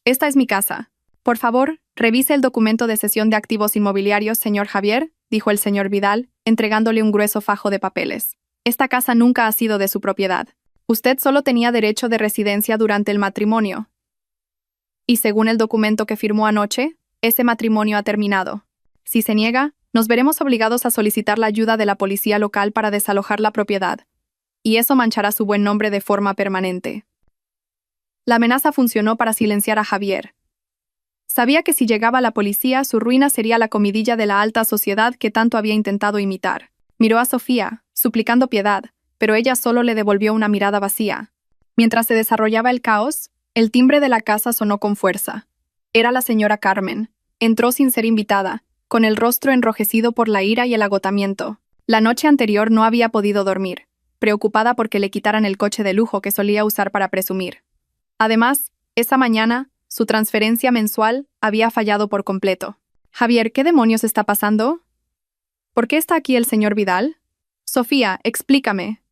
Esta es mi casa. Por favor, revise el documento de cesión de activos inmobiliarios, señor Javier, dijo el señor Vidal, entregándole un grueso fajo de papeles. Esta casa nunca ha sido de su propiedad. Usted solo tenía derecho de residencia durante el matrimonio. Y según el documento que firmó anoche, ese matrimonio ha terminado. Si se niega, nos veremos obligados a solicitar la ayuda de la policía local para desalojar la propiedad. Y eso manchará su buen nombre de forma permanente. La amenaza funcionó para silenciar a Javier. Sabía que si llegaba la policía, su ruina sería la comidilla de la alta sociedad que tanto había intentado imitar. Miró a Sofía, suplicando piedad, pero ella solo le devolvió una mirada vacía. Mientras se desarrollaba el caos, el timbre de la casa sonó con fuerza. Era la señora Carmen. Entró sin ser invitada, con el rostro enrojecido por la ira y el agotamiento. La noche anterior no había podido dormir, preocupada porque le quitaran el coche de lujo que solía usar para presumir. Además, esa mañana, su transferencia mensual había fallado por completo. «Javier, ¿qué demonios está pasando? ¿Por qué está aquí el señor Vidal? Sofía, explícame.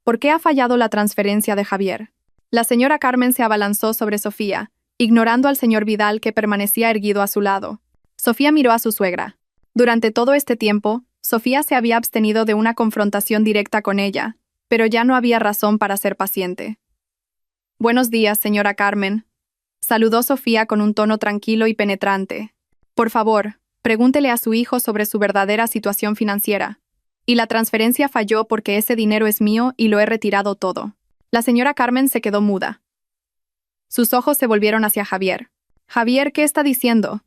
¿Por qué ha fallado la transferencia de Javier?» La señora Carmen se abalanzó sobre Sofía, ignorando al señor Vidal que permanecía erguido a su lado. Sofía miró a su suegra. Durante todo este tiempo, Sofía se había abstenido de una confrontación directa con ella, pero ya no había razón para ser paciente. «Buenos días, señora Carmen», saludó Sofía con un tono tranquilo y penetrante. «Por favor, pregúntele a su hijo sobre su verdadera situación financiera. Y la transferencia falló porque ese dinero es mío y lo he retirado todo». La señora Carmen se quedó muda. Sus ojos se volvieron hacia Javier. «Javier, ¿qué está diciendo?»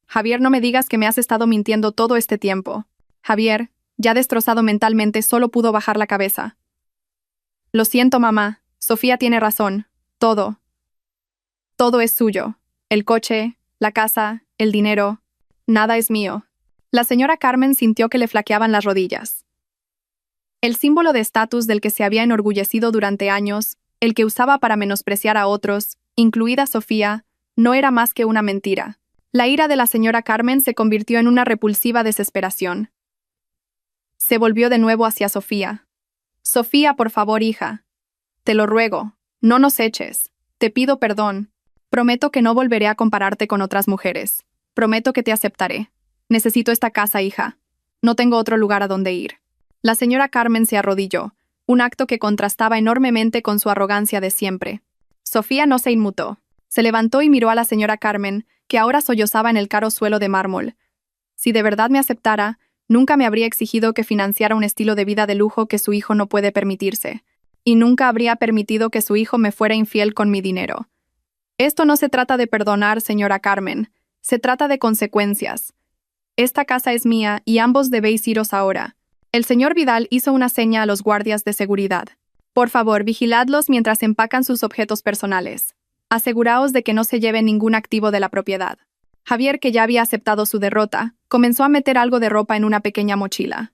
«Javier, no me digas que me has estado mintiendo todo este tiempo». Javier, ya destrozado mentalmente, solo pudo bajar la cabeza. «Lo siento, mamá. Sofía tiene razón. Todo es suyo. El coche, la casa, el dinero. Nada es mío». La señora Carmen sintió que le flaqueaban las rodillas. El símbolo de estatus del que se había enorgullecido durante años, el que usaba para menospreciar a otros, incluida Sofía, no era más que una mentira. La ira de la señora Carmen se convirtió en una repulsiva desesperación. Se volvió de nuevo hacia Sofía. «Sofía, por favor, hija. Te lo ruego, no nos eches. Te pido perdón. Prometo que no volveré a compararte con otras mujeres. Prometo que te aceptaré. Necesito esta casa, hija. No tengo otro lugar a donde ir». La señora Carmen se arrodilló, un acto que contrastaba enormemente con su arrogancia de siempre. Sofía no se inmutó. Se levantó y miró a la señora Carmen, que ahora sollozaba en el caro suelo de mármol. «Si de verdad me aceptara, nunca me habría exigido que financiara un estilo de vida de lujo que su hijo no puede permitirse. Y nunca habría permitido que su hijo me fuera infiel con mi dinero. Esto no se trata de perdonar, señora Carmen. Se trata de consecuencias. Esta casa es mía y ambos debéis iros ahora». El señor Vidal hizo una seña a los guardias de seguridad. «Por favor, vigiladlos mientras empacan sus objetos personales. Aseguraos de que no se lleve ningún activo de la propiedad». Javier, que ya había aceptado su derrota, comenzó a meter algo de ropa en una pequeña mochila.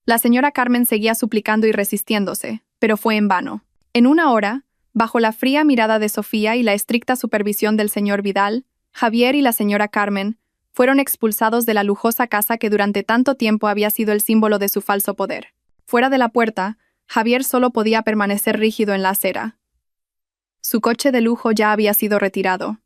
La señora Carmen seguía suplicando y resistiéndose, pero fue en vano. En una hora, bajo la fría mirada de Sofía y la estricta supervisión del señor Vidal, Javier y la señora Carmen fueron expulsados de la lujosa casa que durante tanto tiempo había sido el símbolo de su falso poder. Fuera de la puerta, Javier solo podía permanecer rígido en la acera. Su coche de lujo ya había sido retirado.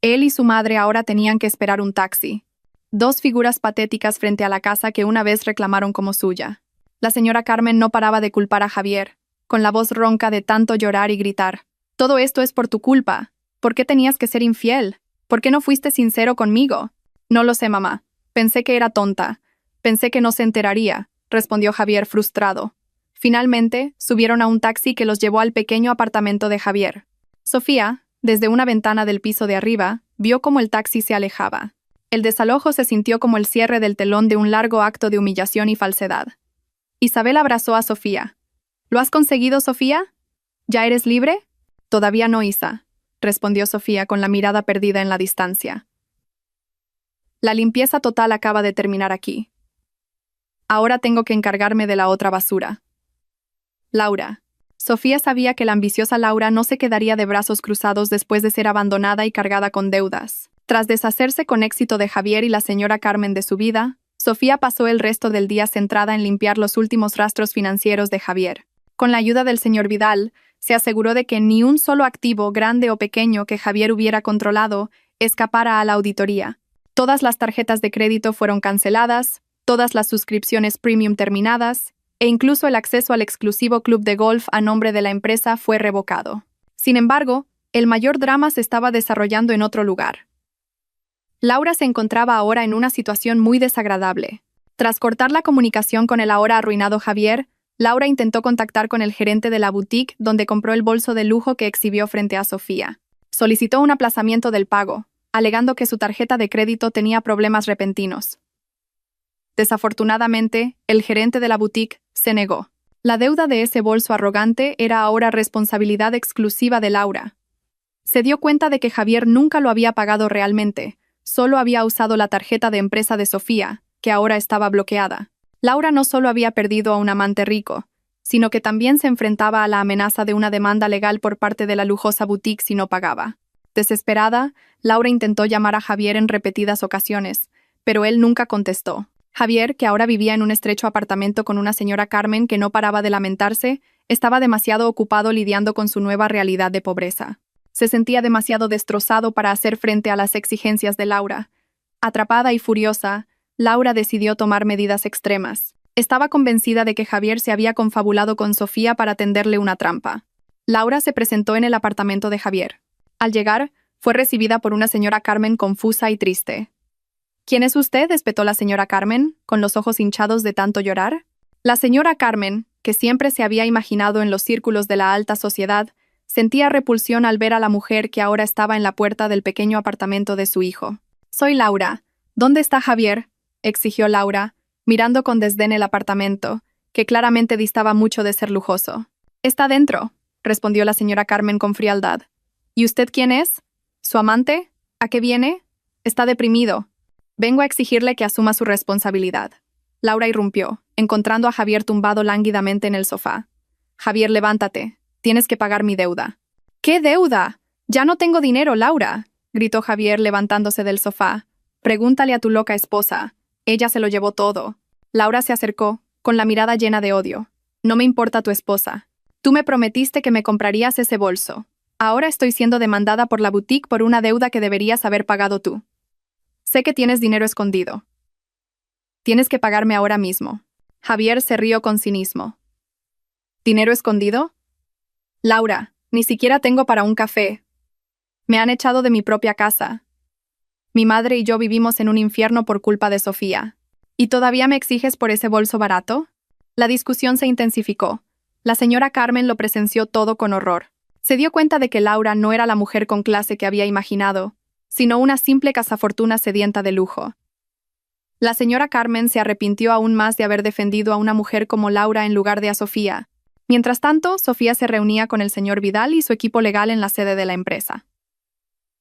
Él y su madre ahora tenían que esperar un taxi. Dos figuras patéticas frente a la casa que una vez reclamaron como suya. La señora Carmen no paraba de culpar a Javier, con la voz ronca de tanto llorar y gritar. «Todo esto es por tu culpa. ¿Por qué tenías que ser infiel? ¿Por qué no fuiste sincero conmigo?» «No lo sé, mamá. Pensé que era tonta. Pensé que no se enteraría», respondió Javier frustrado. Finalmente, subieron a un taxi que los llevó al pequeño apartamento de Javier. Sofía, desde una ventana del piso de arriba, vio cómo el taxi se alejaba. El desalojo se sintió como el cierre del telón de un largo acto de humillación y falsedad. Isabel abrazó a Sofía. «¿Lo has conseguido, Sofía? ¿Ya eres libre?» «Todavía no, Isa», respondió Sofía con la mirada perdida en la distancia. «La limpieza total acaba de terminar aquí. Ahora tengo que encargarme de la otra basura». Laura. Sofía sabía que la ambiciosa Laura no se quedaría de brazos cruzados después de ser abandonada y cargada con deudas. Tras deshacerse con éxito de Javier y la señora Carmen de su vida, Sofía pasó el resto del día centrada en limpiar los últimos rastros financieros de Javier. Con la ayuda del señor Vidal, se aseguró de que ni un solo activo, grande o pequeño, que Javier hubiera controlado, escapara a la auditoría. Todas las tarjetas de crédito fueron canceladas, todas las suscripciones premium terminadas, e incluso el acceso al exclusivo club de golf a nombre de la empresa fue revocado. Sin embargo, el mayor drama se estaba desarrollando en otro lugar. Laura se encontraba ahora en una situación muy desagradable. Tras cortar la comunicación con el ahora arruinado Javier, Laura intentó contactar con el gerente de la boutique donde compró el bolso de lujo que exhibió frente a Sofía. Solicitó un aplazamiento del pago, alegando que su tarjeta de crédito tenía problemas repentinos. Desafortunadamente, el gerente de la boutique se negó. La deuda de ese bolso arrogante era ahora responsabilidad exclusiva de Laura. Se dio cuenta de que Javier nunca lo había pagado realmente, solo había usado la tarjeta de empresa de Sofía, que ahora estaba bloqueada. Laura no solo había perdido a un amante rico, sino que también se enfrentaba a la amenaza de una demanda legal por parte de la lujosa boutique si no pagaba. Desesperada, Laura intentó llamar a Javier en repetidas ocasiones, pero él nunca contestó. Javier, que ahora vivía en un estrecho apartamento con una señora Carmen que no paraba de lamentarse, estaba demasiado ocupado lidiando con su nueva realidad de pobreza. Se sentía demasiado destrozado para hacer frente a las exigencias de Laura. Atrapada y furiosa, Laura decidió tomar medidas extremas. Estaba convencida de que Javier se había confabulado con Sofía para tenderle una trampa. Laura se presentó en el apartamento de Javier. Al llegar, fue recibida por una señora Carmen confusa y triste. «¿Quién es usted?», espetó la señora Carmen, con los ojos hinchados de tanto llorar. La señora Carmen, que siempre se había imaginado en los círculos de la alta sociedad, sentía repulsión al ver a la mujer que ahora estaba en la puerta del pequeño apartamento de su hijo. «Soy Laura. ¿Dónde está Javier?», exigió Laura, mirando con desdén el apartamento, que claramente distaba mucho de ser lujoso. «Está dentro», respondió la señora Carmen con frialdad. «¿Y usted quién es? ¿Su amante? ¿A qué viene? Está deprimido. Vengo a exigirle que asuma su responsabilidad». Laura irrumpió, encontrando a Javier tumbado lánguidamente en el sofá. «Javier, levántate. Tienes que pagar mi deuda». «¿Qué deuda? Ya no tengo dinero, Laura», gritó Javier levantándose del sofá. «Pregúntale a tu loca esposa. Ella se lo llevó todo». Laura se acercó, con la mirada llena de odio. «No me importa tu esposa. Tú me prometiste que me comprarías ese bolso. Ahora estoy siendo demandada por la boutique por una deuda que deberías haber pagado tú. Sé que tienes dinero escondido. Tienes que pagarme ahora mismo». Javier se rió con cinismo. «¿Dinero escondido? Laura, ni siquiera tengo para un café. Me han echado de mi propia casa. Mi madre y yo vivimos en un infierno por culpa de Sofía. ¿Y todavía me exiges por ese bolso barato?». La discusión se intensificó. La señora Carmen lo presenció todo con horror. Se dio cuenta de que Laura no era la mujer con clase que había imaginado, sino una simple cazafortuna sedienta de lujo. La señora Carmen se arrepintió aún más de haber defendido a una mujer como Laura en lugar de a Sofía. Mientras tanto, Sofía se reunía con el señor Vidal y su equipo legal en la sede de la empresa.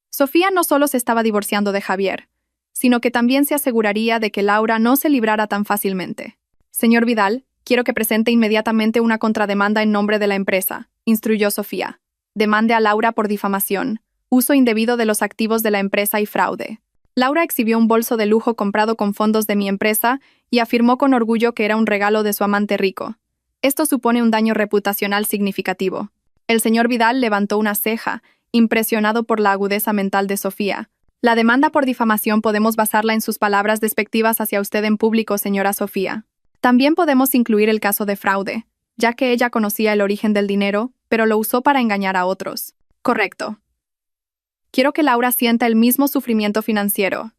Sofía no solo se estaba divorciando de Javier, sino que también se aseguraría de que Laura no se librara tan fácilmente. «Señor Vidal, quiero que presente inmediatamente una contrademanda en nombre de la empresa», instruyó Sofía. «Demande a Laura por difamación, uso indebido de los activos de la empresa y fraude». Laura exhibió un bolso de lujo comprado con fondos de mi empresa y afirmó con orgullo que era un regalo de su amante rico. Esto supone un daño reputacional significativo. El señor Vidal levantó una ceja, impresionado por la agudeza mental de Sofía. «La demanda por difamación podemos basarla en sus palabras despectivas hacia usted en público, señora Sofía. También podemos incluir el caso de fraude, ya que ella conocía el origen del dinero, pero lo usó para engañar a otros». «Correcto. Quiero que Laura sienta el mismo sufrimiento financiero.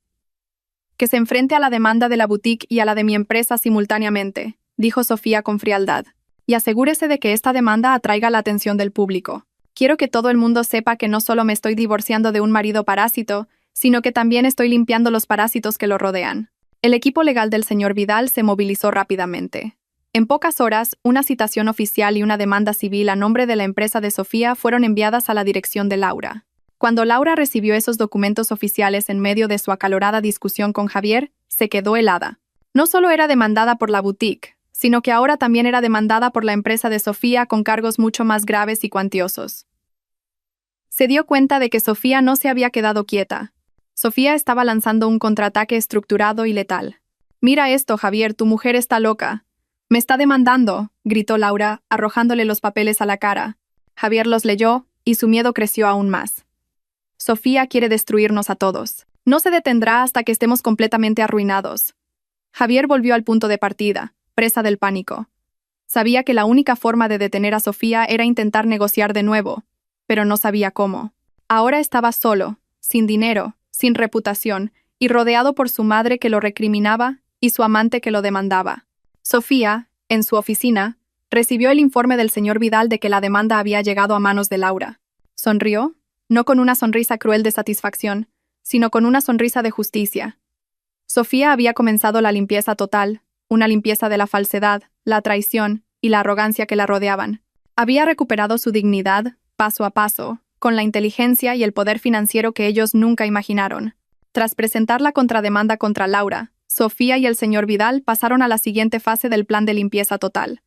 Que se enfrente a la demanda de la boutique y a la de mi empresa simultáneamente», dijo Sofía con frialdad. «Y asegúrese de que esta demanda atraiga la atención del público. Quiero que todo el mundo sepa que no solo me estoy divorciando de un marido parásito, sino que también estoy limpiando los parásitos que lo rodean». El equipo legal del señor Vidal se movilizó rápidamente. En pocas horas, una citación oficial y una demanda civil a nombre de la empresa de Sofía fueron enviadas a la dirección de Laura. Cuando Laura recibió esos documentos oficiales en medio de su acalorada discusión con Javier, se quedó helada. No solo era demandada por la boutique, sino que ahora también era demandada por la empresa de Sofía con cargos mucho más graves y cuantiosos. Se dio cuenta de que Sofía no se había quedado quieta. Sofía estaba lanzando un contraataque estructurado y letal. «Mira esto, Javier, tu mujer está loca». «Me está demandando», gritó Laura, arrojándole los papeles a la cara. Javier los leyó, y su miedo creció aún más. «Sofía quiere destruirnos a todos. No se detendrá hasta que estemos completamente arruinados». Javier volvió al punto de partida, presa del pánico. Sabía que la única forma de detener a Sofía era intentar negociar de nuevo, pero no sabía cómo. Ahora estaba solo, sin dinero, sin reputación, y rodeado por su madre que lo recriminaba y su amante que lo demandaba. Sofía, en su oficina, recibió el informe del señor Vidal de que la demanda había llegado a manos de Laura. Sonrió, no con una sonrisa cruel de satisfacción, sino con una sonrisa de justicia. Sofía había comenzado la limpieza total, una limpieza de la falsedad, la traición y la arrogancia que la rodeaban. Había recuperado su dignidad, paso a paso, con la inteligencia y el poder financiero que ellos nunca imaginaron. Tras presentar la contrademanda contra Laura, Sofía y el señor Vidal pasaron a la siguiente fase del plan de limpieza total: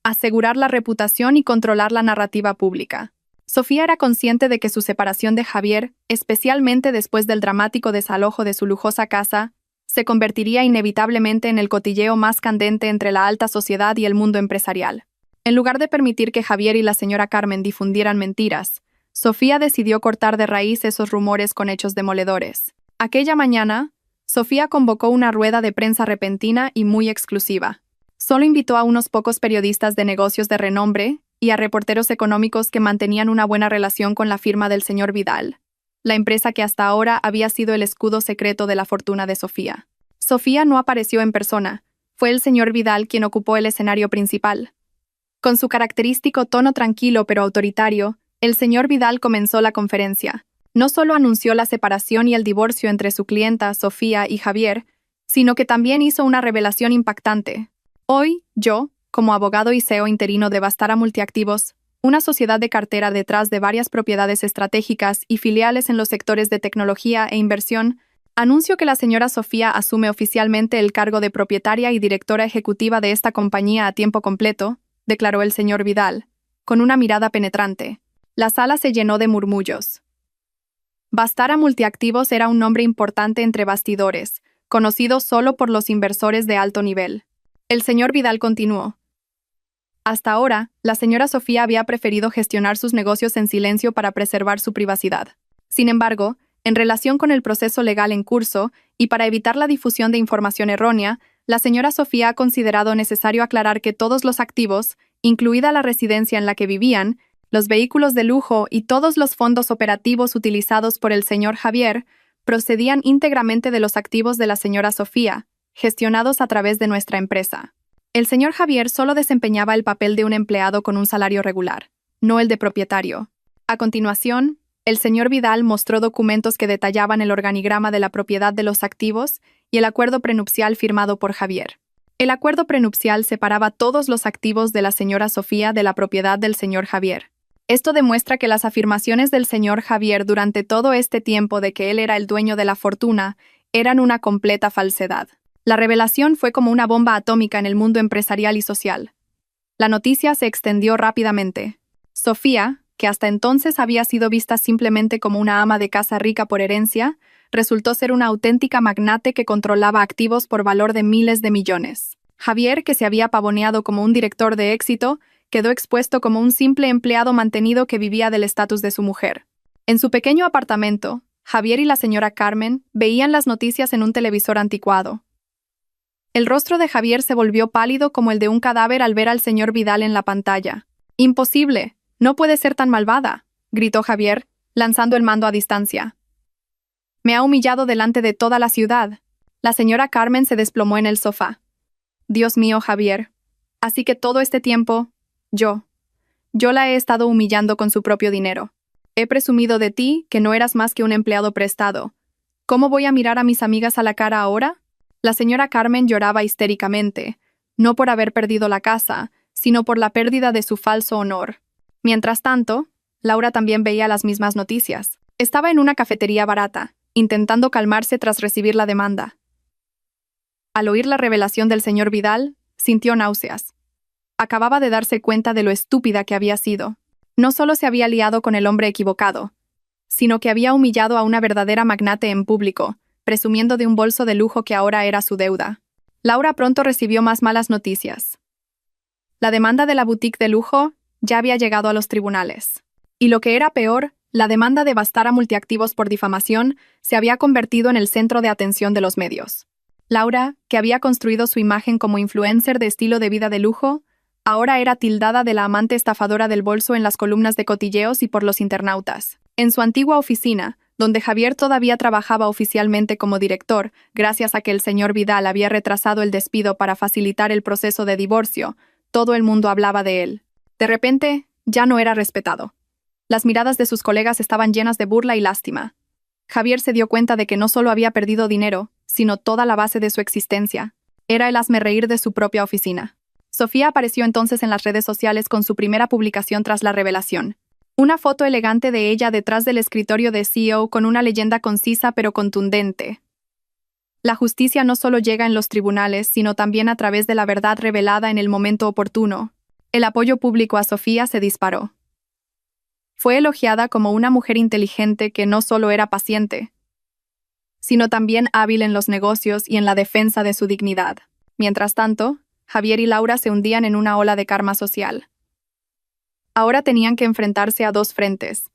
asegurar la reputación y controlar la narrativa pública. Sofía era consciente de que su separación de Javier, especialmente después del dramático desalojo de su lujosa casa, se convertiría inevitablemente en el cotilleo más candente entre la alta sociedad y el mundo empresarial. En lugar de permitir que Javier y la señora Carmen difundieran mentiras, Sofía decidió cortar de raíz esos rumores con hechos demoledores. Aquella mañana, Sofía convocó una rueda de prensa repentina y muy exclusiva. Solo invitó a unos pocos periodistas de negocios de renombre y a reporteros económicos que mantenían una buena relación con la firma del señor Vidal, la empresa que hasta ahora había sido el escudo secreto de la fortuna de Sofía. Sofía no apareció en persona, fue el señor Vidal quien ocupó el escenario principal. Con su característico tono tranquilo pero autoritario, el señor Vidal comenzó la conferencia. No solo anunció la separación y el divorcio entre su clienta, Sofía y Javier, sino que también hizo una revelación impactante. Hoy, yo, como abogado y CEO interino de Vastara Multiactivos, una sociedad de cartera detrás de varias propiedades estratégicas y filiales en los sectores de tecnología e inversión, anuncio que la señora Sofía asume oficialmente el cargo de propietaria y directora ejecutiva de esta compañía a tiempo completo, declaró el señor Vidal, con una mirada penetrante. La sala se llenó de murmullos. Vastara Multiactivos era un nombre importante entre bastidores, conocido solo por los inversores de alto nivel. El señor Vidal continuó. Hasta ahora, la señora Sofía había preferido gestionar sus negocios en silencio para preservar su privacidad. Sin embargo, en relación con el proceso legal en curso y para evitar la difusión de información errónea, la señora Sofía ha considerado necesario aclarar que todos los activos, incluida la residencia en la que vivían, los vehículos de lujo y todos los fondos operativos utilizados por el señor Javier, procedían íntegramente de los activos de la señora Sofía, gestionados a través de nuestra empresa. El señor Javier solo desempeñaba el papel de un empleado con un salario regular, no el de propietario. A continuación, el señor Vidal mostró documentos que detallaban el organigrama de la propiedad de los activos y el acuerdo prenupcial firmado por Javier. El acuerdo prenupcial separaba todos los activos de la señora Sofía de la propiedad del señor Javier. Esto demuestra que las afirmaciones del señor Javier durante todo este tiempo de que él era el dueño de la fortuna eran una completa falsedad. La revelación fue como una bomba atómica en el mundo empresarial y social. La noticia se extendió rápidamente. Sofía, que hasta entonces había sido vista simplemente como una ama de casa rica por herencia, resultó ser una auténtica magnate que controlaba activos por valor de miles de millones. Javier, que se había pavoneado como un director de éxito, quedó expuesto como un simple empleado mantenido que vivía del estatus de su mujer. En su pequeño apartamento, Javier y la señora Carmen veían las noticias en un televisor anticuado. El rostro de Javier se volvió pálido como el de un cadáver al ver al señor Vidal en la pantalla. «¡Imposible! ¡No puede ser tan malvada!», gritó Javier, lanzando el mando a distancia. «Me ha humillado delante de toda la ciudad». La señora Carmen se desplomó en el sofá. «Dios mío, Javier. Así que todo este tiempo, yo la he estado humillando con su propio dinero. He presumido de ti que no eras más que un empleado prestado. ¿Cómo voy a mirar a mis amigas a la cara ahora?». La señora Carmen lloraba histéricamente, no por haber perdido la casa, sino por la pérdida de su falso honor. Mientras tanto, Laura también veía las mismas noticias. Estaba en una cafetería barata, intentando calmarse tras recibir la demanda. Al oír la revelación del señor Vidal, sintió náuseas. Acababa de darse cuenta de lo estúpida que había sido. No solo se había liado con el hombre equivocado, sino que había humillado a una verdadera magnate en público, presumiendo de un bolso de lujo que ahora era su deuda. Laura pronto recibió más malas noticias. La demanda de la boutique de lujo ya había llegado a los tribunales. Y lo que era peor, la demanda de Vastara Multiactivos por difamación se había convertido en el centro de atención de los medios. Laura, que había construido su imagen como influencer de estilo de vida de lujo, ahora era tildada de la amante estafadora del bolso en las columnas de cotilleos y por los internautas. En su antigua oficina, donde Javier todavía trabajaba oficialmente como director, gracias a que el señor Vidal había retrasado el despido para facilitar el proceso de divorcio, todo el mundo hablaba de él. De repente, ya no era respetado. Las miradas de sus colegas estaban llenas de burla y lástima. Javier se dio cuenta de que no solo había perdido dinero, sino toda la base de su existencia. Era el hazmerreír de su propia oficina. Sofía apareció entonces en las redes sociales con su primera publicación tras la revelación. Una foto elegante de ella detrás del escritorio de CEO con una leyenda concisa pero contundente. La justicia no solo llega en los tribunales, sino también a través de la verdad revelada en el momento oportuno. El apoyo público a Sofía se disparó. Fue elogiada como una mujer inteligente que no solo era paciente, sino también hábil en los negocios y en la defensa de su dignidad. Mientras tanto, Javier y Laura se hundían en una ola de karma social. Ahora tenían que enfrentarse a dos frentes: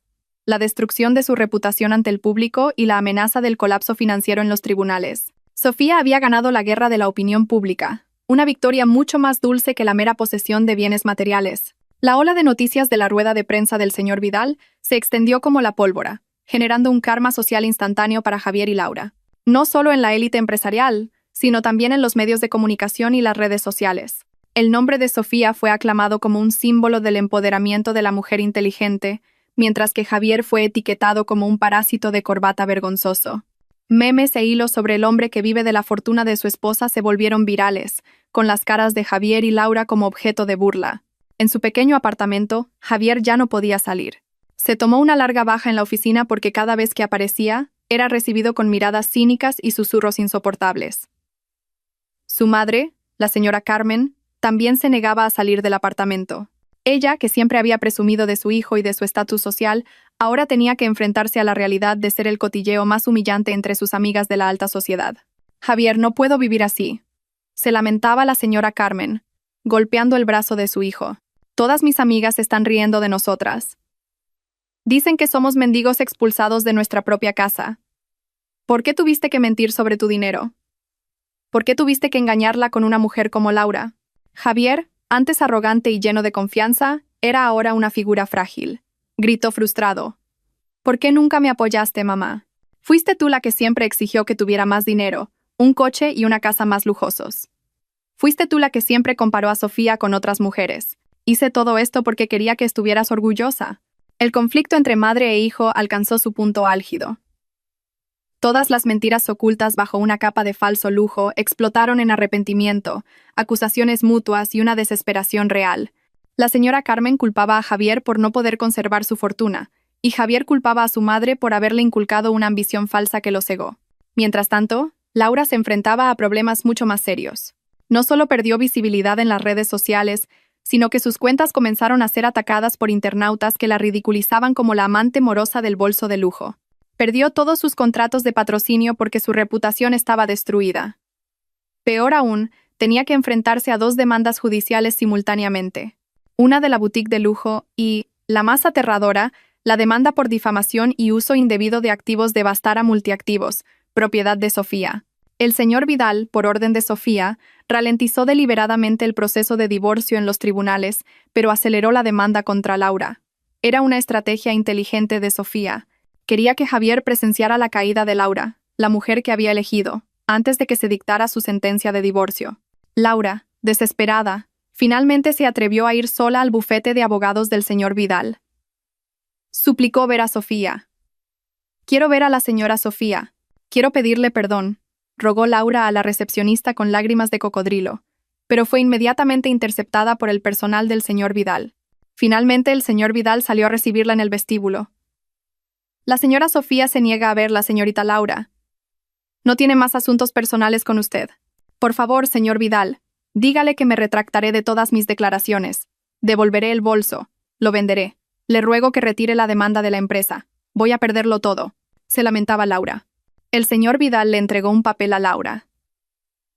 la destrucción de su reputación ante el público y la amenaza del colapso financiero en los tribunales. Sofía había ganado la guerra de la opinión pública, una victoria mucho más dulce que la mera posesión de bienes materiales. La ola de noticias de la rueda de prensa del señor Vidal se extendió como la pólvora, generando un karma social instantáneo para Javier y Laura. No solo en la élite empresarial, sino también en los medios de comunicación y las redes sociales. El nombre de Sofía fue aclamado como un símbolo del empoderamiento de la mujer inteligente, mientras que Javier fue etiquetado como un parásito de corbata vergonzoso. Memes e hilos sobre el hombre que vive de la fortuna de su esposa se volvieron virales, con las caras de Javier y Laura como objeto de burla. En su pequeño apartamento, Javier ya no podía salir. Se tomó una larga baja en la oficina porque cada vez que aparecía, era recibido con miradas cínicas y susurros insoportables. Su madre, la señora Carmen, también se negaba a salir del apartamento. Ella, que siempre había presumido de su hijo y de su estatus social, ahora tenía que enfrentarse a la realidad de ser el cotilleo más humillante entre sus amigas de la alta sociedad. «Javier, no puedo vivir así», se lamentaba la señora Carmen, golpeando el brazo de su hijo. «Todas mis amigas están riendo de nosotras. Dicen que somos mendigos expulsados de nuestra propia casa. ¿Por qué tuviste que mentir sobre tu dinero? ¿Por qué tuviste que engañarla con una mujer como Laura?» Javier, antes arrogante y lleno de confianza, era ahora una figura frágil. Gritó frustrado. «¿Por qué nunca me apoyaste, mamá? Fuiste tú la que siempre exigió que tuviera más dinero, un coche y una casa más lujosos. Fuiste tú la que siempre comparó a Sofía con otras mujeres. Hice todo esto porque quería que estuvieras orgullosa». El conflicto entre madre e hijo alcanzó su punto álgido. Todas las mentiras ocultas bajo una capa de falso lujo explotaron en arrepentimiento, acusaciones mutuas y una desesperación real. La señora Carmen culpaba a Javier por no poder conservar su fortuna, y Javier culpaba a su madre por haberle inculcado una ambición falsa que lo cegó. Mientras tanto, Laura se enfrentaba a problemas mucho más serios. No solo perdió visibilidad en las redes sociales, sino que sus cuentas comenzaron a ser atacadas por internautas que la ridiculizaban como la amante morosa del bolso de lujo. Perdió todos sus contratos de patrocinio porque su reputación estaba destruida. Peor aún, tenía que enfrentarse a 2 demandas judiciales simultáneamente. Una de la boutique de lujo y, la más aterradora, la demanda por difamación y uso indebido de activos de Vastara Multiactivos, propiedad de Sofía. El señor Vidal, por orden de Sofía, ralentizó deliberadamente el proceso de divorcio en los tribunales, pero aceleró la demanda contra Laura. Era una estrategia inteligente de Sofía. Quería que Javier presenciara la caída de Laura, la mujer que había elegido, antes de que se dictara su sentencia de divorcio. Laura, desesperada, finalmente se atrevió a ir sola al bufete de abogados del señor Vidal. Suplicó ver a Sofía. «Quiero ver a la señora Sofía. Quiero pedirle perdón», rogó Laura a la recepcionista con lágrimas de cocodrilo, pero fue inmediatamente interceptada por el personal del señor Vidal. Finalmente el señor Vidal salió a recibirla en el vestíbulo. «La señora Sofía se niega a ver la señorita Laura. No tiene más asuntos personales con usted. Por favor, señor Vidal, dígale que me retractaré de todas mis declaraciones. Devolveré el bolso. Lo venderé. Le ruego que retire la demanda de la empresa. Voy a perderlo todo», se lamentaba Laura. El señor Vidal le entregó un papel a Laura.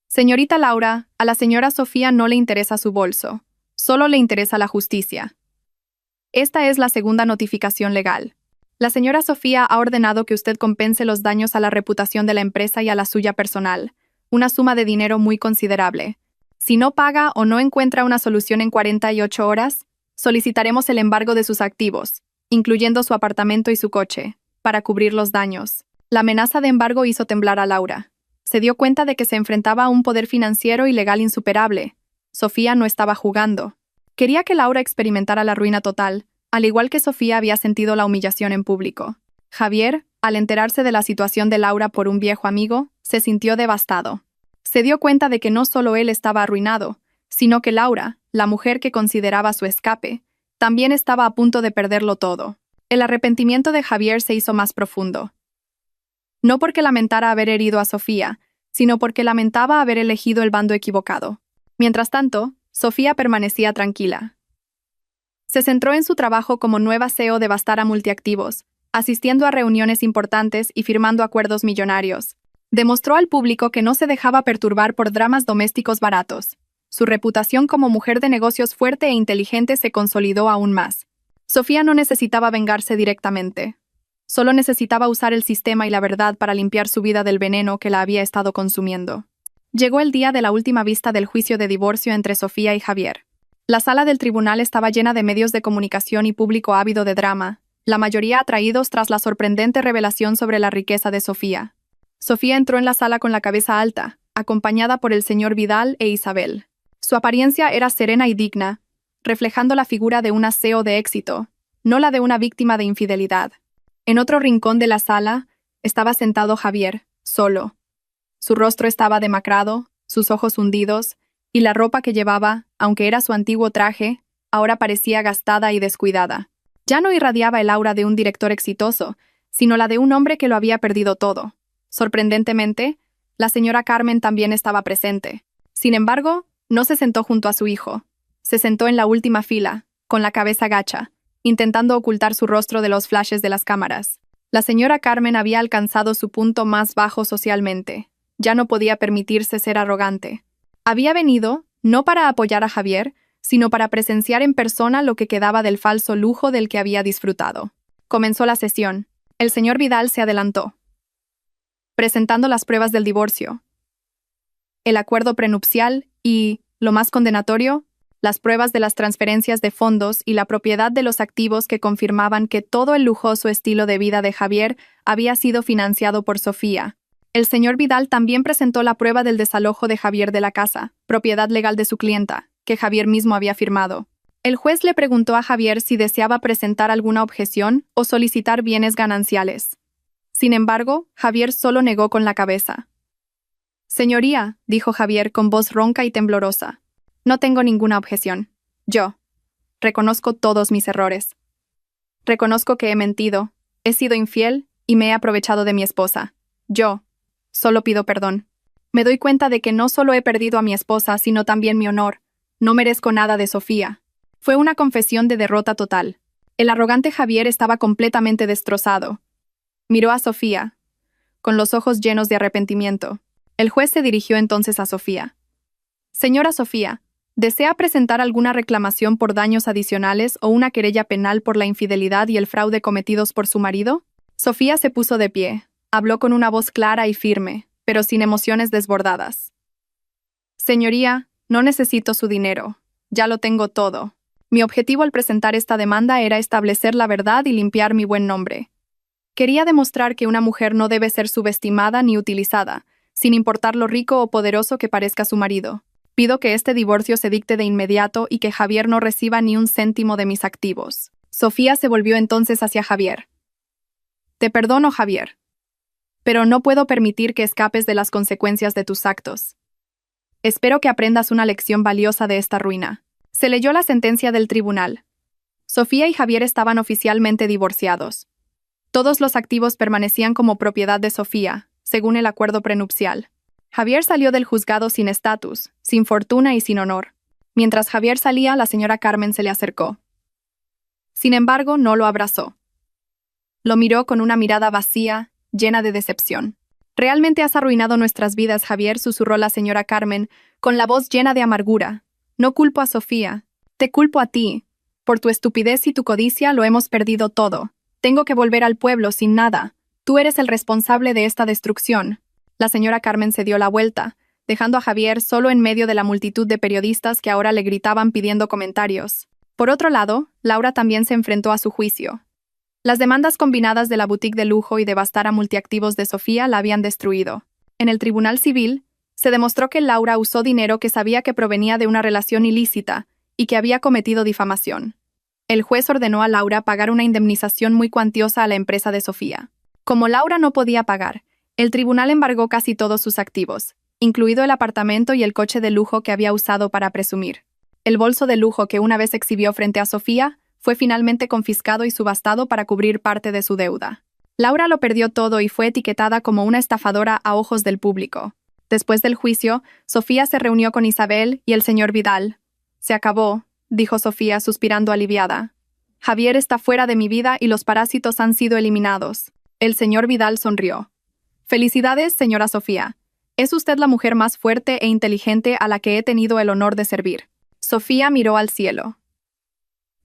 «Señorita Laura, a la señora Sofía no le interesa su bolso. Solo le interesa la justicia. Esta es la segunda notificación legal. La señora Sofía ha ordenado que usted compense los daños a la reputación de la empresa y a la suya personal, una suma de dinero muy considerable. Si no paga o no encuentra una solución en 48 horas, solicitaremos el embargo de sus activos, incluyendo su apartamento y su coche, para cubrir los daños». La amenaza de embargo hizo temblar a Laura. Se dio cuenta de que se enfrentaba a un poder financiero y legal insuperable. Sofía no estaba jugando. Quería que Laura experimentara la ruina total, al igual que Sofía había sentido la humillación en público. Javier, al enterarse de la situación de Laura por un viejo amigo, se sintió devastado. Se dio cuenta de que no solo él estaba arruinado, sino que Laura, la mujer que consideraba su escape, también estaba a punto de perderlo todo. El arrepentimiento de Javier se hizo más profundo. No porque lamentara haber herido a Sofía, sino porque lamentaba haber elegido el bando equivocado. Mientras tanto, Sofía permanecía tranquila. Se centró en su trabajo como nueva CEO de Vastara Multiactivos, asistiendo a reuniones importantes y firmando acuerdos millonarios. Demostró al público que no se dejaba perturbar por dramas domésticos baratos. Su reputación como mujer de negocios fuerte e inteligente se consolidó aún más. Sofía no necesitaba vengarse directamente. Solo necesitaba usar el sistema y la verdad para limpiar su vida del veneno que la había estado consumiendo. Llegó el día de la última vista del juicio de divorcio entre Sofía y Javier. La sala del tribunal estaba llena de medios de comunicación y público ávido de drama, la mayoría atraídos tras la sorprendente revelación sobre la riqueza de Sofía. Sofía entró en la sala con la cabeza alta, acompañada por el señor Vidal e Isabel. Su apariencia era serena y digna, reflejando la figura de una CEO de éxito, no la de una víctima de infidelidad. En otro rincón de la sala estaba sentado Javier, solo. Su rostro estaba demacrado, sus ojos hundidos, y la ropa que llevaba, aunque era su antiguo traje, ahora parecía gastada y descuidada. Ya no irradiaba el aura de un director exitoso, sino la de un hombre que lo había perdido todo. Sorprendentemente, la señora Carmen también estaba presente. Sin embargo, no se sentó junto a su hijo. Se sentó en la última fila, con la cabeza gacha, intentando ocultar su rostro de los flashes de las cámaras. La señora Carmen había alcanzado su punto más bajo socialmente. Ya no podía permitirse ser arrogante. Había venido, no para apoyar a Javier, sino para presenciar en persona lo que quedaba del falso lujo del que había disfrutado. Comenzó la sesión. El señor Vidal se adelantó, presentando las pruebas del divorcio, el acuerdo prenupcial y, lo más condenatorio, las pruebas de las transferencias de fondos y la propiedad de los activos que confirmaban que todo el lujoso estilo de vida de Javier había sido financiado por Sofía. El señor Vidal también presentó la prueba del desalojo de Javier de la casa, propiedad legal de su clienta, que Javier mismo había firmado. El juez le preguntó a Javier si deseaba presentar alguna objeción o solicitar bienes gananciales. Sin embargo, Javier solo negó con la cabeza. «Señoría», dijo Javier con voz ronca y temblorosa, «no tengo ninguna objeción. Yo reconozco todos mis errores. Reconozco que he mentido, he sido infiel y me he aprovechado de mi esposa. Yo solo pido perdón. Me doy cuenta de que no solo he perdido a mi esposa, sino también mi honor. No merezco nada de Sofía». Fue una confesión de derrota total. El arrogante Javier estaba completamente destrozado. Miró a Sofía, con los ojos llenos de arrepentimiento. El juez se dirigió entonces a Sofía. «Señora Sofía, ¿desea presentar alguna reclamación por daños adicionales o una querella penal por la infidelidad y el fraude cometidos por su marido?» Sofía se puso de pie. Habló con una voz clara y firme, pero sin emociones desbordadas. «Señoría, no necesito su dinero. Ya lo tengo todo. Mi objetivo al presentar esta demanda era establecer la verdad y limpiar mi buen nombre. Quería demostrar que una mujer no debe ser subestimada ni utilizada, sin importar lo rico o poderoso que parezca su marido. Pido que este divorcio se dicte de inmediato y que Javier no reciba ni un céntimo de mis activos». Sofía se volvió entonces hacia Javier. «Te perdono, Javier. Pero no puedo permitir que escapes de las consecuencias de tus actos. Espero que aprendas una lección valiosa de esta ruina». Se leyó la sentencia del tribunal. Sofía y Javier estaban oficialmente divorciados. Todos los activos permanecían como propiedad de Sofía, según el acuerdo prenupcial. Javier salió del juzgado sin estatus, sin fortuna y sin honor. Mientras Javier salía, la señora Carmen se le acercó. Sin embargo, no lo abrazó. Lo miró con una mirada vacía, llena de decepción. «Realmente has arruinado nuestras vidas, Javier», susurró la señora Carmen, con la voz llena de amargura. «No culpo a Sofía, te culpo a ti. Por tu estupidez y tu codicia lo hemos perdido todo. Tengo que volver al pueblo sin nada. Tú eres el responsable de esta destrucción». La señora Carmen se dio la vuelta, dejando a Javier solo en medio de la multitud de periodistas que ahora le gritaban pidiendo comentarios. Por otro lado, Laura también se enfrentó a su juicio. Las demandas combinadas de la boutique de lujo y de Bastara multiactivos de Sofía la habían destruido. En el tribunal civil, se demostró que Laura usó dinero que sabía que provenía de una relación ilícita y que había cometido difamación. El juez ordenó a Laura pagar una indemnización muy cuantiosa a la empresa de Sofía. Como Laura no podía pagar, el tribunal embargó casi todos sus activos, incluido el apartamento y el coche de lujo que había usado para presumir. El bolso de lujo que una vez exhibió frente a Sofía fue finalmente confiscado y subastado para cubrir parte de su deuda. Laura lo perdió todo y fue etiquetada como una estafadora a ojos del público. Después del juicio, Sofía se reunió con Isabel y el señor Vidal. «Se acabó», dijo Sofía suspirando aliviada. «Javier está fuera de mi vida y los parásitos han sido eliminados». El señor Vidal sonrió. «Felicidades, señora Sofía. Es usted la mujer más fuerte e inteligente a la que he tenido el honor de servir». Sofía miró al cielo.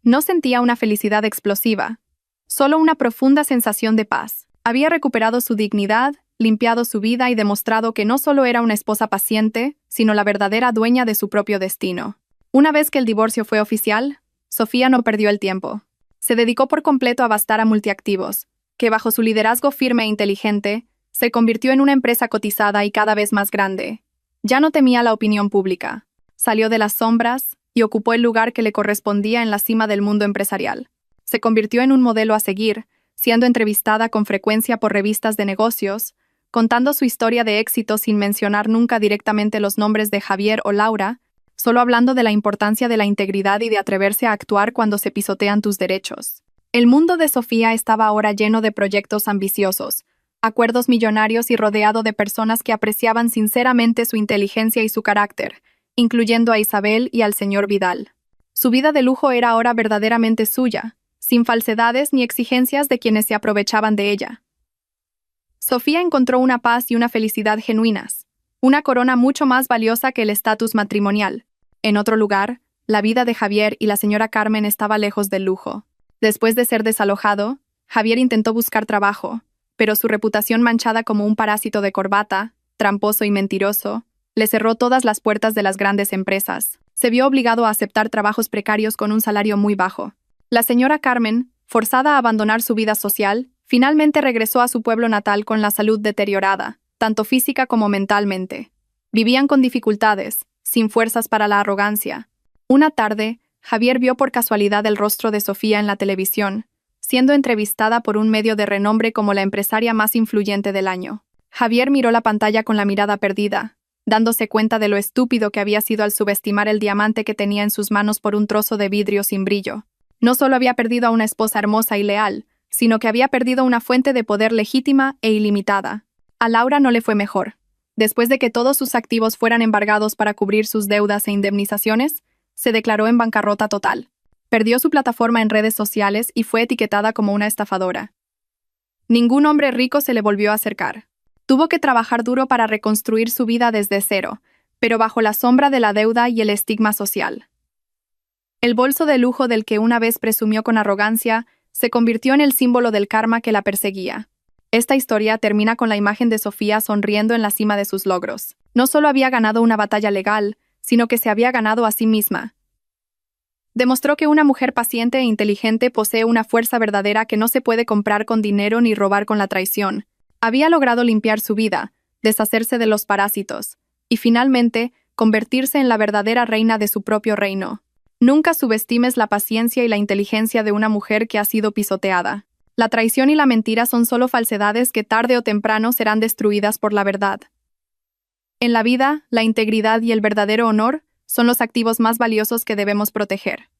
No sentía una felicidad explosiva, Solo una profunda sensación de paz. Había recuperado su dignidad, limpiado su vida y demostrado que no solo era una esposa paciente, sino la verdadera dueña de su propio destino. Una vez que el divorcio fue oficial, Sofía no perdió el tiempo. Se dedicó por completo a Vastara Multiactivos, que bajo su liderazgo firme e inteligente, se convirtió en una empresa cotizada y cada vez más grande. Ya no temía la opinión pública. Salió de las sombras y ocupó el lugar que le correspondía en la cima del mundo empresarial. Se convirtió en un modelo a seguir, siendo entrevistada con frecuencia por revistas de negocios, contando su historia de éxito sin mencionar nunca directamente los nombres de Javier o Laura, solo hablando de la importancia de la integridad y de atreverse a actuar cuando se pisotean tus derechos. El mundo de Sofía estaba ahora lleno de proyectos ambiciosos, acuerdos millonarios y rodeado de personas que apreciaban sinceramente su inteligencia y su carácter, incluyendo a Isabel y al señor Vidal. Su vida de lujo era ahora verdaderamente suya, sin falsedades ni exigencias de quienes se aprovechaban de ella. Sofía encontró una paz y una felicidad genuinas, una corona mucho más valiosa que el estatus matrimonial. En otro lugar, la vida de Javier y la señora Carmen estaba lejos del lujo. Después de ser desalojado, Javier intentó buscar trabajo, pero su reputación manchada como un parásito de corbata, tramposo y mentiroso, le cerró todas las puertas de las grandes empresas. Se vio obligado a aceptar trabajos precarios con un salario muy bajo. La señora Carmen, forzada a abandonar su vida social, finalmente regresó a su pueblo natal con la salud deteriorada, tanto física como mentalmente. Vivían con dificultades, sin fuerzas para la arrogancia. Una tarde, Javier vio por casualidad el rostro de Sofía en la televisión, siendo entrevistada por un medio de renombre como la empresaria más influyente del año. Javier miró la pantalla con la mirada perdida, dándose cuenta de lo estúpido que había sido al subestimar el diamante que tenía en sus manos por un trozo de vidrio sin brillo. No solo había perdido a una esposa hermosa y leal, sino que había perdido una fuente de poder legítima e ilimitada. A Laura no le fue mejor. Después de que todos sus activos fueran embargados para cubrir sus deudas e indemnizaciones, se declaró en bancarrota total. Perdió su plataforma en redes sociales y fue etiquetada como una estafadora. Ningún hombre rico se le volvió a acercar. Tuvo que trabajar duro para reconstruir su vida desde cero, pero bajo la sombra de la deuda y el estigma social. El bolso de lujo del que una vez presumió con arrogancia se convirtió en el símbolo del karma que la perseguía. Esta historia termina con la imagen de Sofía sonriendo en la cima de sus logros. No solo había ganado una batalla legal, sino que se había ganado a sí misma. Demostró que una mujer paciente e inteligente posee una fuerza verdadera que no se puede comprar con dinero ni robar con la traición. Había logrado limpiar su vida, deshacerse de los parásitos, y finalmente convertirse en la verdadera reina de su propio reino. Nunca subestimes la paciencia y la inteligencia de una mujer que ha sido pisoteada. La traición y la mentira son solo falsedades que tarde o temprano serán destruidas por la verdad. En la vida, la integridad y el verdadero honor son los activos más valiosos que debemos proteger.